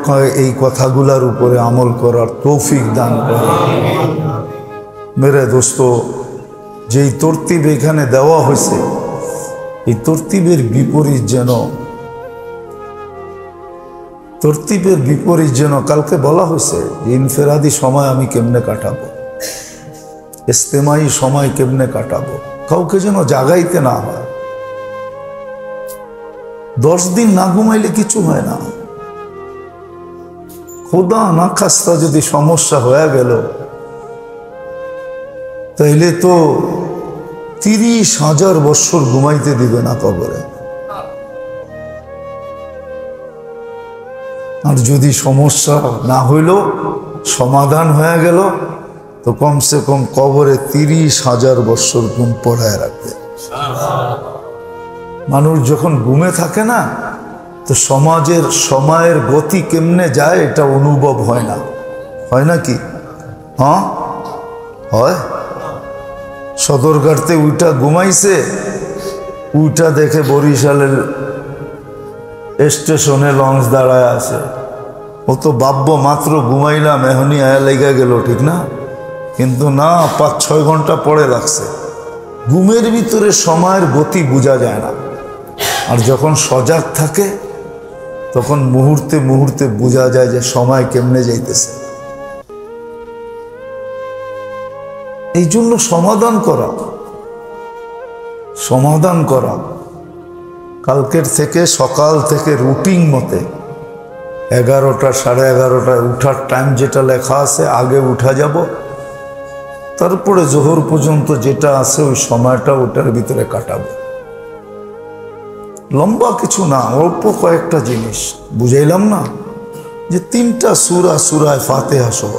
এই কথাগুলার উপরে আমল করার তৌফিক দান করেন। মেরে দোস্ত, যেই তরতিব এখানে দেওয়া হয়েছে, এই তরতিবের বিপরীত যেন কালকে বলা হয়েছে যে ইনফেরাদি সময় আমি কেমনে কাটাবো, ইস্তেমাই সময় কেমনে কাটাবো, কাউকে যেন জাগাইতে না হয়। 10 দিন না ঘুমাইলে কিছু হয় না। খোদা না খাস্তা যদি সমস্যা হয়ে গেল, তাইলে তো 30,000 বছর ঘুমাইতে দিবে না কবরে। আর যদি সমস্যা না হইল, সমাধান হয়ে গেল, তো কমসে কম কবরে 30,000 বছর ঘুম পড়ায় রাখবে। মানুষ যখন ঘুমে থাকে না, তো সমাজের সময়ের গতি কেমনে যায় এটা অনুভব হয় না। হয় নাকি? হ্যাঁ হয়। সদরঘাটতে উইটা ঘুমাইছে, উইটা দেখে বরিশালের স্টেশনে লঞ্চ দাঁড়ায় আছে। ও তো ভাবব মাত্র ঘুমাইলাম, এখনই আয়া লেগে গেল, ঠিক না? কিন্তু না, 5-6 ঘন্টা পরে লাগছে। ঘুমের ভিতরে সময়ের গতি বোঝা যায় না। আর যখন সজাগ থাকে, তখন মুহূর্তে মুহূর্তে বোঝা যায় যে সময় কেমনে যাইতেছে। এই জন্য সমাধান করা কালকের থেকে, সকাল থেকে রুটিন মতে 11টা 11:30 উঠার টাইম যেটা লেখা আছে, আগে উঠা যাব, তারপরে জোহর পর্যন্ত যেটা আছে ওই সময়টা ওটার ভিতরে কাটাবো। লম্বা কিছু না, অল্প কয়েকটা জিনিস বুঝাইলাম না, যে 3টা সূরা, সূরায়ে ফাতিহা সহ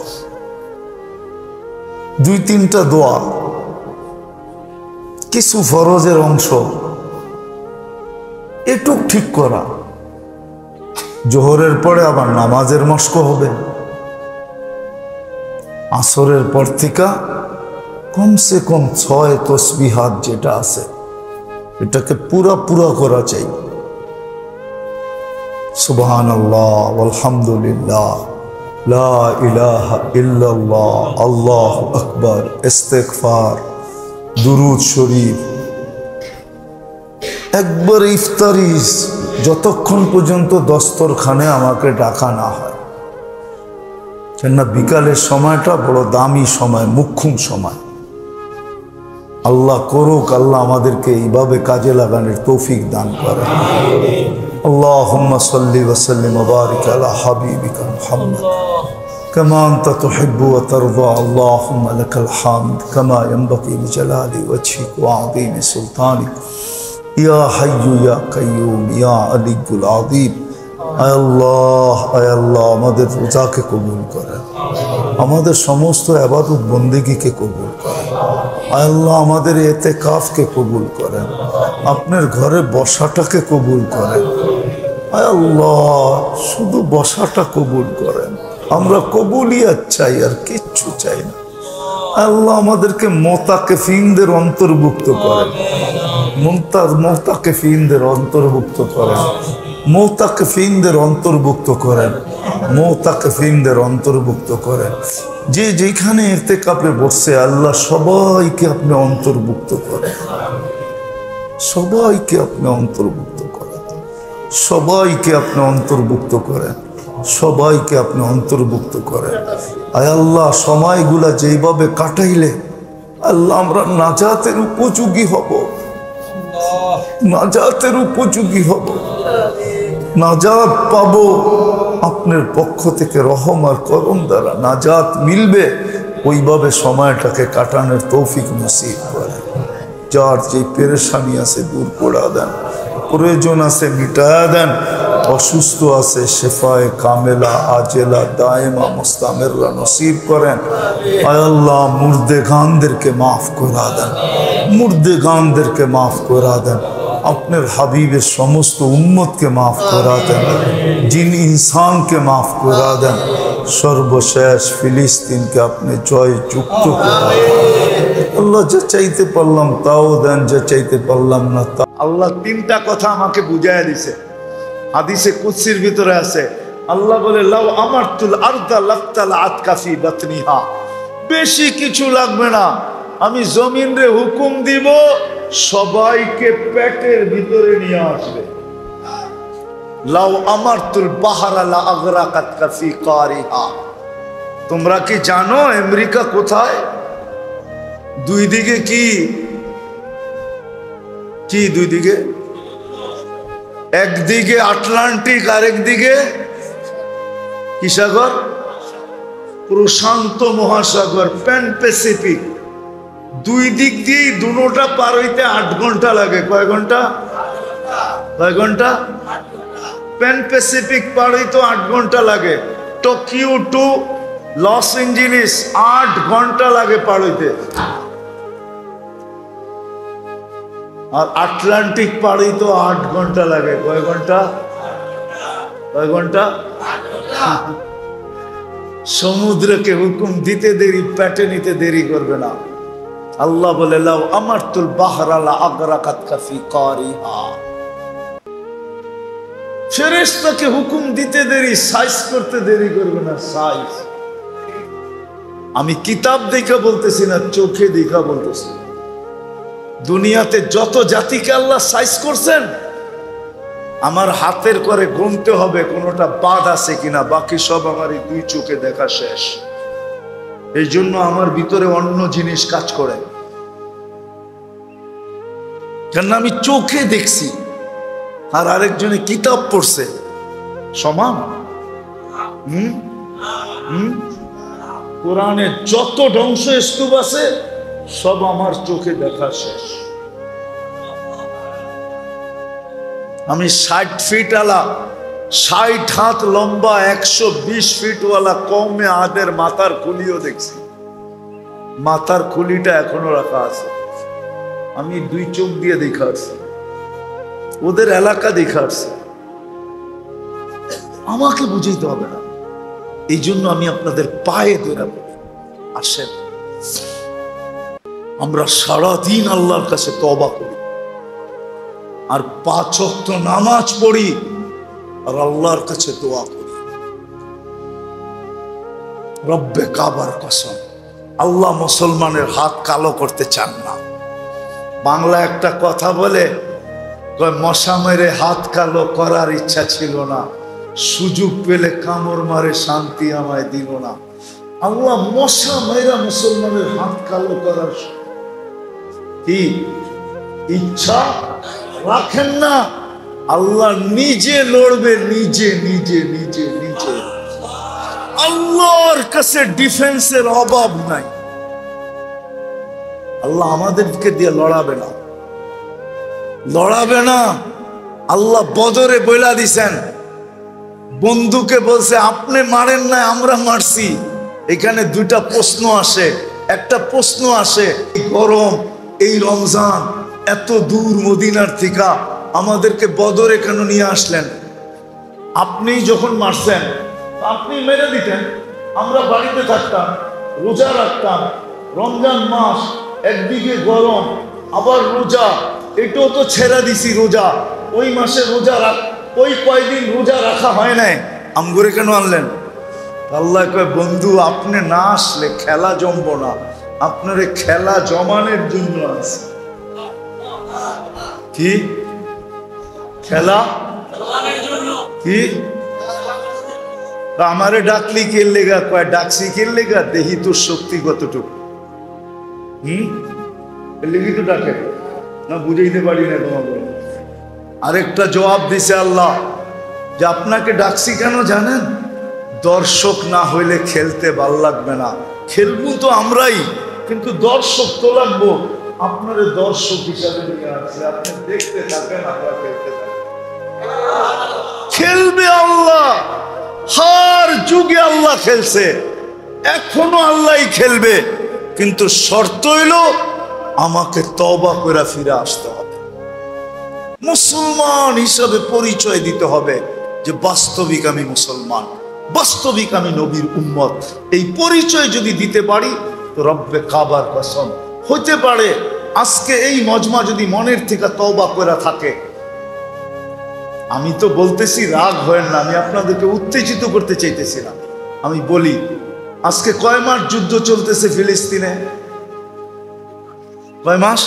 2-3টা দোয়া, কিছু ফরজের অংশ একটু ঠিক করা। জোহরের পরে আবার নামাজের মস্ক হবে। আসরের পর থেকে কমসে কম 6 তসবিহাত যেটা আছে, এটাকে পুরা করা চাই। সুবহানাল্লাহ, আলহামদুলিল্লাহ, লা ইলাহা ইল্লাল্লাহ, আল্লাহু আকবার, ইস্তেগফার, দুরুদ শরীফ। একবার ইফতারি যতক্ষণ পর্যন্ত দস্তরখানে আমাকে ডাকা না হয়, কেননা বিকালের সময়টা বড় দামি সময়, মুখ্যম সময়। আল্লাহ করুক, আল্লাহ আমাদেরকে এইভাবে কাজে লাগানোর তৌফিক দান করে। আল্লাহুম্মা সাল্লি ওয়া সাল্লিম ওয়া বারিক আলা হাবিবিকা মুহাম্মদ কামা আনতা তুহিব্বু ওয়া তারদা। আল্লাহুম্মা লাকাল হামদ কামা ইয়ানবাগি লিজালালি ওয়াজহিক ওয়া আযীমি সুলতানিক ইয়া হাইয়্যু ইয়া কাইয়্যুম ইয়া আলিয়্যুল আযীম। আয় আল্লাহ, আমাদের রোজাকে কবুল করেন। আমাদের সমস্ত ইবাদত বন্দেগীকে কবুল করেন। আয় আল্লাহ আমাদের ইতিকাফকে কবুল করেন, আপনার ঘরে বসাটাকে কবুল করেন। আয় আল্লাহ শুধু বসাটা কবুল করেন, আমরা কবুলিয়াত চাই আর কিচ্ছু চাই না। আল্লাহ আমাদেরকে মোতাকিফিনদের অন্তর্ভুক্ত করেন, মোতাকিফিনদের অন্তর্ভুক্ত করেন, মোতাকিফিনদের অন্তর্ভুক্ত করেন, মোতাকিফিনদের অন্তর্ভুক্ত করেন। যে যেখানে ইতিকাফে বসছে আল্লাহ সবাইকে আপনি অন্তর্ভুক্ত করেন, সবাইকে আপনি অন্তর্ভুক্ত করেন, সবাইকে আপনি অন্তর্ভুক্ত করেন, সবাইকে আপনি অন্তর্ভুক্ত করেন। আয় আল্লাহ সময়গুলা যেইভাবে কাটাইলে আল্লাহ আমরা নাজাতের উপযোগী হব, নাজাতের উপযোগী হব, নাজাত পাবো আপনার পক্ষ থেকে রহম আর করম দ্বারা নাজাত মিলবে। ওইভাবে সময়টাকে কাটানোর তৌফিক নসিব করেন। যার যে পেরেশানি আছে দূর করে দেন, প্রয়োজন আছে মিটায়া দেন, অসুস্থ আছে শেফায়ে কামেলা আজেলা দায়েমা মুস্তামিররা নসিব করেন। আয় আল্লাহ মুর্দেগানদেরকে মাফ করা দেন, মুর্দেগানদেরকে মাফ করা দেন, আপনার হাবিবের সমস্ত উম্মতকে মাফ করা দেন, জিন ইনসানকে মাফ করা দেন। সর্বশেষ ফিলিস্তিনকে আপনি জয় যুক্ত করেন। আল্লাহ যা চাইতে পারলাম তাও দেন, যা চাইতে পারলাম না তা। আল্লাহ তিনটা কথা আমাকে বুঝাইয়া দিছে, হাদিসে কুদসির ভিতরে আছে। আল্লাহ বলে লাউ আমারতুল আরদা লাক্তাল আতকাফি বাতনিহা, বেশি কিছু লাগবে না, আমি জমিনে হুকুম দিব সবাইকে পেটের ভিতরে নিয়ে আসবে। লাউ আমারতুল বাহরা লা আগরাকাতকা ফি কারিহা। তোমরা কি জানো আমেরিকা কোথায়? দুই দিকে কি কি দুই দিকে, একদিকে আটলান্টিক আর একদিকে কি সাগর? প্রশান্ত মহাসাগর, প্যান প্যাসিফিক। দুই দিক দিয়ে দুটোটা পার হইতে 8 ঘন্টা লাগে। কয় ঘন্টা? কয় ঘন্টা? প্যান প্যাসিফিক পার হইতে 8 ঘন্টা লাগে। টোকিও টু লস এঞ্জেলিস 8 ঘন্টা লাগে পার হইতে। আর আটলান্টিক পার হইতে 8 ঘন্টা লাগে। কয় ঘন্টা? কয় ঘন্টা? সমুদ্রকে হুকুম দিতে দেরি, পেটে নিতে দেরি করবে না। আল্লাহ বলে লাউ আমারতুল বাহরা লা আগরাকাতকা ফি কারিহা। ফেরেশতাকে হুকুম দিতে দেরি, সাইজ করতে দেরি করবে না। সাইজ আমি কিতাব দেখা বলতেছি না, চোখে দেখা বলতেছি। দুনিয়াতে যত জাতিকে আল্লাহ সাইজ করছেন আমার হাতের করে গুনতে হবে কোনটা বাদ আছে কিনা, বাকি সব আমার এই 2 চোখে দেখা শেষ। এই জন্য আমার ভিতরে অন্য জিনিস কাজ করে, কেন আমি চোখে দেখছি আর আরেকজনে কিতাব পড়ছে। সমান? কোরআনে যত ধ্বংস স্তূপ আছে সব আমার চোখে দেখা শেষ। আমি 60 ফিট আলা, 60 হাত লম্বা, 120 ফিট ওয়ালা কওমে আদের মাথার খুলিও দেখছি। মাথার খুলিটা এখনো রাখা আছে। আমি 2 চোখ দিয়ে দেখা আসছি, ওদের এলাকা দেখা আসছি। আমাকে বুঝাইতে হবে না। এই জন্য আমি আপনাদের পায়ে ধরে বলি, আসেন আমরা সারাদিন আল্লাহর কাছে তওবা করি আর 5 ওয়াক্ত নামাজ পড়ি আর আল্লাহর কাছে দোয়া করি। রব্বে কাবার কসম, আল্লাহ মুসলমানের হাত কালো করতে চান না। বাংলা একটা কথা বলে, মশা মেরে হাত কালো করার ইচ্ছা ছিল না, সুযোগ পেলে কামড় মারে শান্তি আমায় দিল না। আল্লাহ মশা মেরা মুসলমানের হাত কালো করার কি ইচ্ছা রাখেন না। আল্লাহ নিজে লড়বে, নিজে নিজে নিজে নিজে। আল্লাহর কাছে ডিফেন্সের অভাব নাই। আল্লাহ আমাদেরকে দিয়ে লড়াবে না, লড়াবে না। আল্লাহ বদরে বইলা দিছেন, বন্ধুকে বলছে আপনি মারেন না আমরা মারছি, এখানে দুইটা প্রশ্ন আসে। একটা প্রশ্ন আসে, গরম, এই রমজান, এত দূর মদিনার থেকে আমাদেরকে বদরে কেন নিয়ে আসলেন? আপনি যখন মারছেন আপনি মেরে দিতেন, আমরা বাড়িতে থাকতাম, রোজা রাখতাম। রমজান মাস, একদিকে গরম আবার রোজা, এটাও তো ছেড়ে দিছি রোজা। ওই মাসে রোজা ওই কয়দিন রোজা রাখা হয় নাই, আমগরে কেন আনলেন? আল্লাহ কয়, বন্ধু আপনি না আসলে খেলা জমবো না, আপনারে খেলা জমানোর জন্য আছে। কি খেলা? কি আমারে ডাকলি কে লেগা? কয় ডাকছি কে লেগা? দেহি তোর শক্তি কতটুকু। লেগে তো ডাকে না, বুঝাইতে পারি না তোমাকে। আরেকটা জবাব দিছে আল্লাহ যে আপনাকে ডাকছি কেন জানেন? দর্শক না হইলে খেলতে ভাল লাগবে না। খেলবো তো আমরাই, কিন্তু দর্শক তো লাগবো। আপনার দর্শক হিসাবে নিয়ে আসছে, আপনি দেখতে থাকেন, আমরা খেলতে থাকি। খেলবে আল্লাহ, হার যুগে আল্লাহ খেলছে, এখনো আল্লাহই খেলবে, কিন্তু শর্ত হইল আমাকে তওবা করে ফিরে আসতে হবে। মুসলমান হিসাবে পরিচয় দিতে হবে যে বাস্তবিক আমি মুসলমান, বাস্তবিক আমি নবীর উম্মত। এই পরিচয় যদি দিতে পারি তো রব্বে কাবার কসম, হতে পারে আজকে এই মজমা যদি মনের থেকে তওবা করে থাকে। আমি তো বলতেছি, রাগ হয় না, আমি আপনাদেরকে উত্তেজিত করতে চাইতেছি না। আমি বলি, আজকে কয় মাস যুদ্ধ চলতেছে ফিলিস্তিনে? কয় মাস?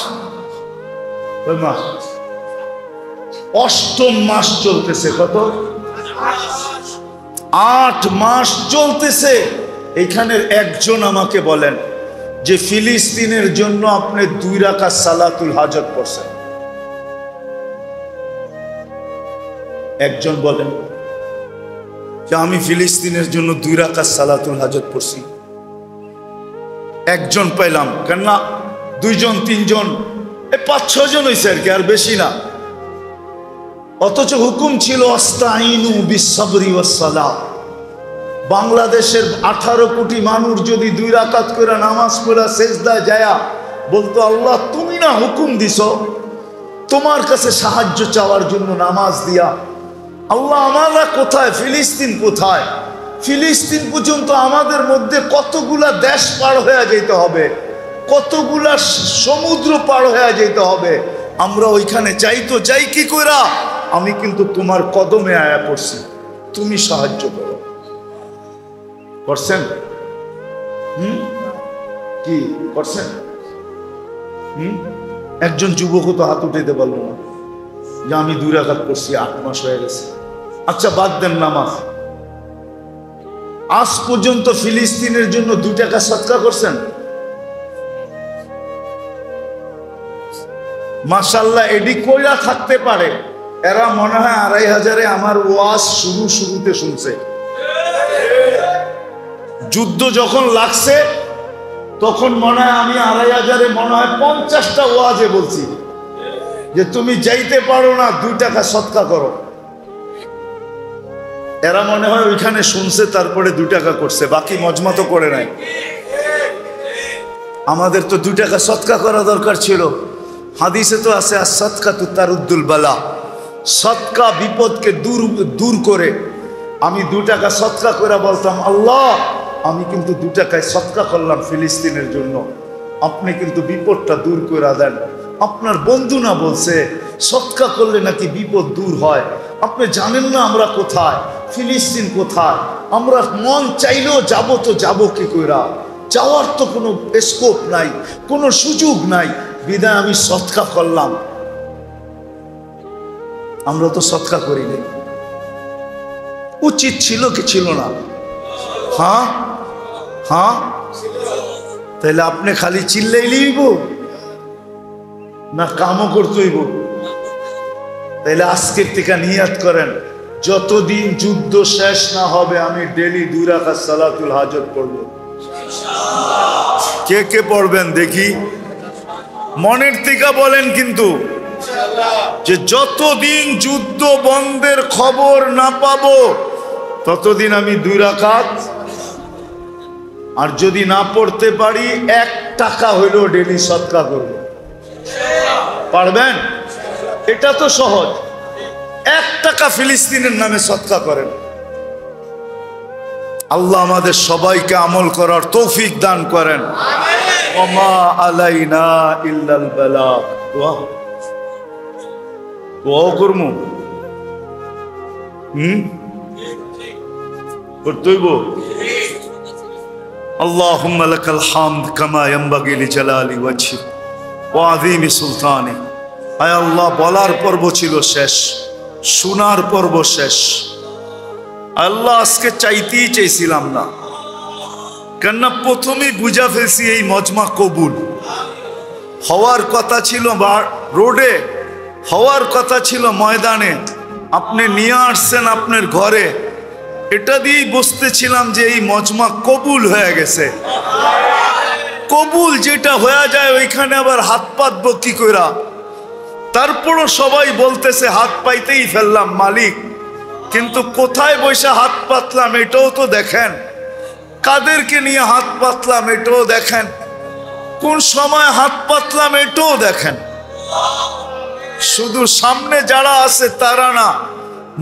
কয় মাস? 8ম মাস চলতেছে। কত? 8 মাস চলতেছে। এখানের একজন আমাকে বলেন যে ফিলিস্তিনের জন্য আপনি 2 রাকাত সালাতুল হাজত পড়ছেন? একজন বলেন যে আমি ফিলিস্তিনের জন্য 2 রাকাত সালাতুল হাজত পড়ছি? একজন পাইলাম, কেননা 2 জন 3 জন, 5-6 জন হয়েছে আর কি, আর বেশি না। অথচ হুকুম ছিল আস্তাইনু বিসসবরি ওয়াসসালাহ। বাংলাদেশের 18 কোটি মানুষ যদি 2 রাকাত করে নামাজ পড়া সেজদায় যায়া বলতো, আল্লাহ তুমি না হুকুম দিছো তোমার কাছে সাহায্য চাওয়ার জন্য নামাজ দিয়া, আল্লাহ আমরা কোথায়? ফিলিস্তিন কোথায়? ফিলিস্তিন পর্যন্ত আমাদের মধ্যে কতগুলা দেশ পার হয়ে যেতে হবে, কতগুলা সমুদ্র পার হয়ে যেতে হবে। আমরা ওইখানে যাই তো যাই কি কইরা? আমি কিন্তু তোমার কদমে আয়া পড়ছি, তুমি সাহায্য করো। করছেন? কি করছেন? একজন যুবকও তো হাত উঠাইতে পারলো না যে আমি 2 রাকাত পড়ছি, 8 মাস হয়ে গেছে। আচ্ছা বাদ দেন নামাজ, আজ পর্যন্ত ফিলিস্তিনের জন্য 2 টাকা সদকা করছেন? মাশাআল্লাহ, এডি কইরা থাকতে পারে এরা মনে হয় 2500-এ আমার ওয়াজ শুরুতে শুনছে। যুদ্ধ যখন লাগছে তখন মনে হয় আমি 2500-এ মনে হয় 50টা ওয়াজে বলছি যে তুমি যাইতে পারো না, 2 টাকা সদকা করো। এরা মনে হয় ওইখানে শুনছে, তারপরে 2 টাকা করছে, বাকি মজমা তো করে নাই। আমাদের তো 2 টাকা সদকা করা দরকার ছিল। হাদিসে তো আছে as-সাদকাতু তারুদ্দুল বালা, সদকা বিপদকে দূর করে। আমি 2 টাকা সদকা করে বলতাম, আল্লাহ আমি কিন্তু 2 টাকায় সদকা করলাম ফিলিস্তিনের জন্য, আপনি কিন্তু বিপদটা দূর করে দেন। আপনার বন্ধু না বলছে সদকা করলে নাকি বিপদ দূর হয়? আপনি জানেন না আমরা কোথায়, ফিলিস্তিন কোথায়? আমরা মন চাইলেও যাবো তো যাবো কি কইরা? যাওয়ার তো কোনো স্কোপ নাই, কোনো সুযোগ নাই, বিদায় আমি সদকা করলাম। আমরা তো সদকা করি নাই। উচিত ছিল কি ছিল না? হ্যাঁ হ্যাঁ, তাহলে আপনি খালি চিল্লাইলেইব না কামও করতে হইব? তাইলে আজকের থেকে নিয়াত করেন, যতদিন যুদ্ধ শেষ না হবে আমি ডেলি 2 রাকাত সালাতুল হাজত পড়ব। কে কে পড়বেন দেখি? মনের থেকে বলেন কিন্তু, যে যতদিন যুদ্ধ বন্ধের খবর না পাবো ততদিন আমি 2 রাকাত। আর যদি না পড়তে পারি 1 টাকা হইলেও ডেলি সদকা করব। পারবেন? এটা তো সহজ। 1 টাকা ফিলিস্তিনের নামে সদকা করেন। আল্লাহ আমাদের সবাইকে আমল করার তৌফিক দান করেন। ওমা আলাইনা ইল্লাল বালাগ। দোয়া করমু করতেইব। আল্লাহুম্মা লাকাল হামদ কামা ইয়ানবাগি লিজালালি ওয়াজহি ওয়া আযীমি সুলতানি। আয় আল্লাহ, বলার পর্ব ছিল শেষ, শোনার পর্ব শেষ। আল্লাহ আজকে চাইতেই চাইছিলাম না, কেননা প্রথমেই বুঝা ফেলছি এই মজমা কবুল হওয়ার কথা ছিল রোডে, হওয়ার কথা ছিল ময়দানে, আপনি নিয়ে আসছেন আপনার ঘরে। এটা দিয়েই বসতেছিলাম যে এই মজমা কবুল হয়ে গেছে। কবুল যেটা হয়ে যায় ওইখানে আবার হাত পাতবো কি কইরা? তারপরও সবাই বলতেছে হাত পাইতেই ফেললাম মালিক, কিন্তু কোথায় বসে হাত পাতলাম এটাও তো দেখেন, কাদেরকে নিয়ে হাত পাতলাম এটাও দেখেন, কোন সময় হাত পাতলাম এটাও দেখেন। শুধু সামনে যারা আছে তারা না,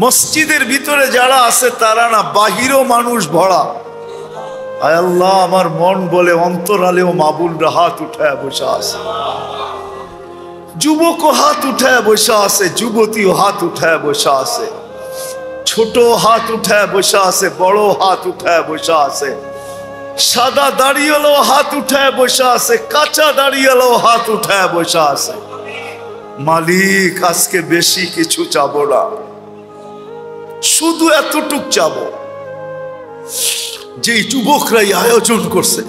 মসজিদের ভিতরে যারা আছে তারা না, বাহিরও মানুষ ভরা। আয় আল্লাহ, আমার মন বলে অন্তরালেও মাবুলরা হাত উঠায় বসে আছে, যুবকও হাত উঠায় বসে আছে, যুবতীও হাত উঠায় বসে আছে, ছোট হাত উঠায় বসে আছে, বড় হাত উঠায় বসে আছে, সাদা দাড়িওয়ালাও হাত উঠায় বসে আছে, কাঁচা দাড়িওয়ালাও হাত উঠায় বসে আছে। মালিক, আজকে বেশি কিছু চাবো না, শুধু এতটুক চাবো, যে যুবকরাই আয়োজন করছে,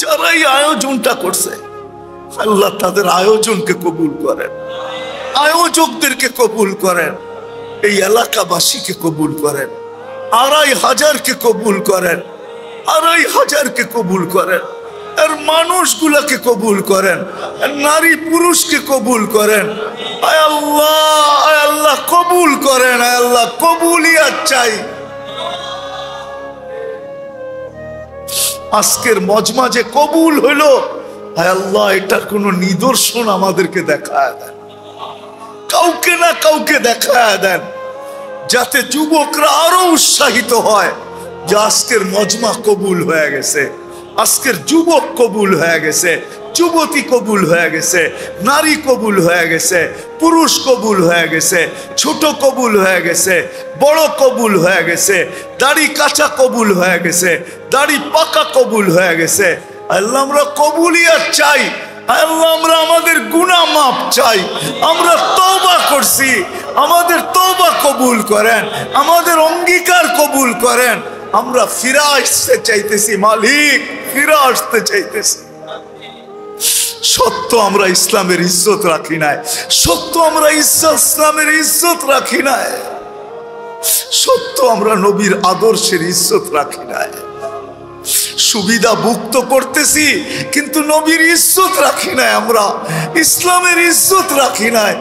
যারা এই আয়োজনটা করছে, আল্লাহ তাদের আয়োজনকে কবুল করেন, আয়োজকদেরকে কবুল করেন, এই এলাকাবাসীকে কবুল করেন, 2500কে কবুল করেন, 2500কে কবুল করেন, আর মানুষগুলাকে কবুল করেন, আর নারী পুরুষকে কবুল করেন। আয় আল্লাহ, আয় আল্লাহ কবুল করেন, আয় আল্লাহ কবুলিয়াত চাই। আজকের মজমা যে কবুল হইলো, আয় আল্লাহ এটার কোন নিদর্শন আমাদেরকে দেখায় দেন, কাউকে না কাউকে দেখায় দেন, যাতে যুবকরা আরো উৎসাহিত হয় যে আজকের মজমা কবুল হয়ে গেছে, আজকের যুবক কবুল হয়ে গেছে, যুবতী কবুল হয়ে গেছে, নারী কবুল হয়ে গেছে, পুরুষ কবুল হয়ে গেছে, ছোট কবুল হয়ে গেছে, বড় কবুল হয়ে গেছে, দাড়ি কাঁচা কবুল হয়ে গেছে, দাড়ি পাকা কবুল হয়ে গেছে। আল্লাহ আমরা কবুলিয়াত চাই, আল্লাহ আমরা আমাদের গুনাহ মাফ চাই, আমরা তওবা করছি, আমাদের তওবা কবুল করেন, আমাদের অঙ্গীকার কবুল করেন। আমরা ফিরে আসতে চাইতেছি মালিক, ফিরে আসতে চাইতেছি। সত্য আমরা ইসলামের ইজ্জত রাখি নাই, সত্য আমরা ইসলামের ইজ্জত রাখি নাই, সত্য আমরা নবীর আদর্শের ইজ্জত রাখি নাই। সুবিধা ভুক্ত করতেছি কিন্তু নবীর ইজ্জত রাখি নাই, আমরা ইসলামের ইজ্জত রাখি নাই।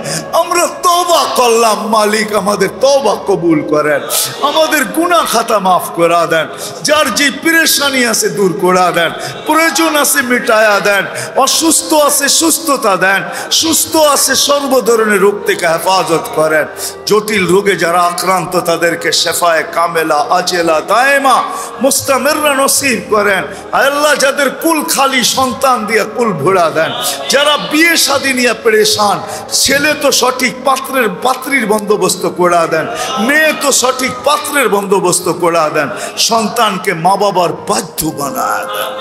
আমরা তওবা করলাম, মালিক আমাদের তওবা কবুল করেন, আমাদের গুনাহ খাতা মাফ করে দেন, যার যে পেরেশানি আছে দূর করে দেন, প্রয়োজন আছে মিটায়া দেন, অসুস্থ আছে সুস্থতা দেন, সুস্থ আছে সর্ব ধরনের রোগ থেকে হেফাজত করেন। জটিল রোগে যারা আক্রান্ত তাদেরকে শেফায়ে কামেলা আজেলা দায়েমা মুস্তামিররা নসিব করেন। আল্লাহ যাদের কুল খালি সন্তান দিয়ে কুল ভরা দেন, যারা বিয়ে শাদী নিয়ে পেরেশান, ছেলে তো সঠিক পাত্রীর বন্দোবস্ত করে দেন, মেয়ে তো সঠিক পাত্রের বন্দোবস্ত করে দেন, সন্তানকে মা বাবার বাধ্য বানায় দেন।